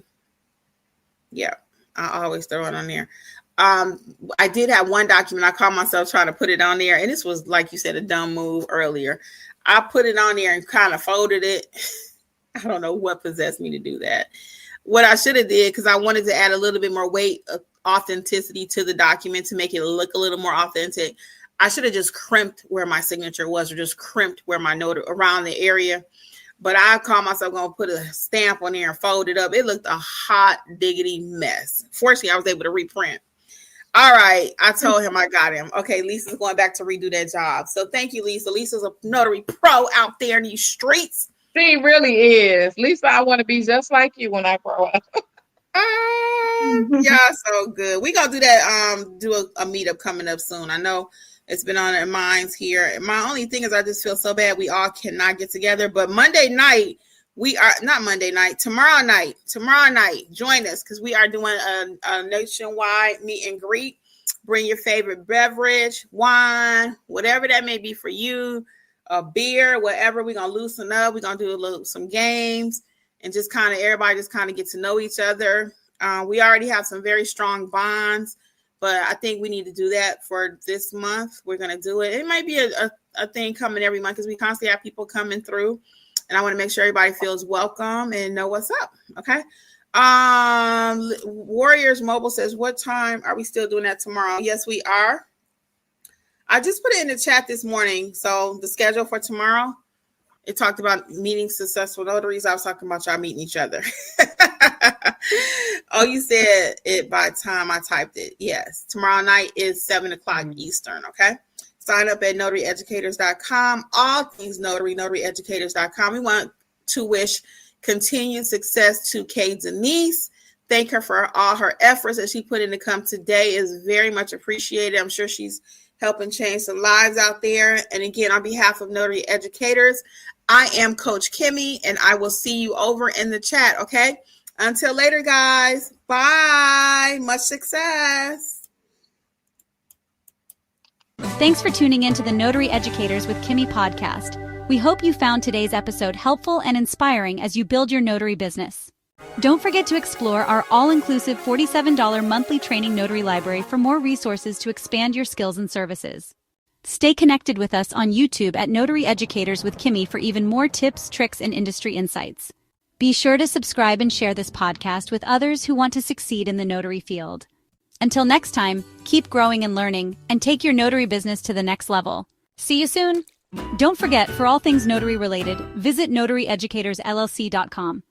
Yeah, I always throw it on there. I did have one document. I caught myself trying to put it on there, and this was, like you said, a dumb move earlier. I put it on there and kind of folded it. I don't know what possessed me to do that. What I should have did, because I wanted to add a little bit more weight, authenticity to the document to make it look a little more authentic, I should have just crimped where my signature was, or just crimped where my note around the area. But I called myself going to put a stamp on there and fold it up. It looked a hot diggity mess. Fortunately, I was able to reprint. All right. I told him I got him. Okay. Lisa's going back to redo that job. So thank you, Lisa. Lisa's a notary pro out there in these streets. She really is. Lisa, I want to be just like you when I grow up. Yeah, so good. We're going to do that, do a meetup coming up soon. I know it's been on our minds here. My only thing is I just feel so bad we all cannot get together. But Monday night, tomorrow night, join us, because we are doing a nationwide meet and greet. Bring your favorite beverage, wine, whatever that may be for you, a beer, whatever. We're going to loosen up. We're going to do some games and just kind of everybody just kind of get to know each other. We already have some very strong bonds, but I think we need to do that for this month. We're going to do it. It might be a thing coming every month, because we constantly have people coming through, and I want to make sure everybody feels welcome and know what's up. Okay. Warriors Mobile says, what time are we still doing that tomorrow? Yes, we are. I just put it in the chat this morning. So the schedule for tomorrow, it talked about meeting successful notaries. I was talking about y'all meeting each other. Oh, you said it by the time I typed it. Yes. Tomorrow night is 7:00 Eastern. Okay. Sign up at notaryeducators.com. All things notary, notaryeducators.com. We want to wish continued success to Kay Denise. Thank her for all her efforts that she put in to come today. Is very much appreciated. I'm sure she's helping change some lives out there. And again, on behalf of Notary Educators, I am Coach Kimmi, and I will see you over in the chat. Okay. Until later, guys. Bye. Much success. Thanks for tuning in to the Notary Educators with Kimmi podcast. We hope you found today's episode helpful and inspiring as you build your notary business. Don't forget to explore our all-inclusive $47 monthly training notary library for more resources to expand your skills and services. Stay connected with us on YouTube at Notary Educators with Kimmi for even more tips, tricks, and industry insights. Be sure to subscribe and share this podcast with others who want to succeed in the notary field. Until next time, keep growing and learning, and take your notary business to the next level. See you soon! Don't forget, for all things notary related, visit notaryeducatorsllc.com.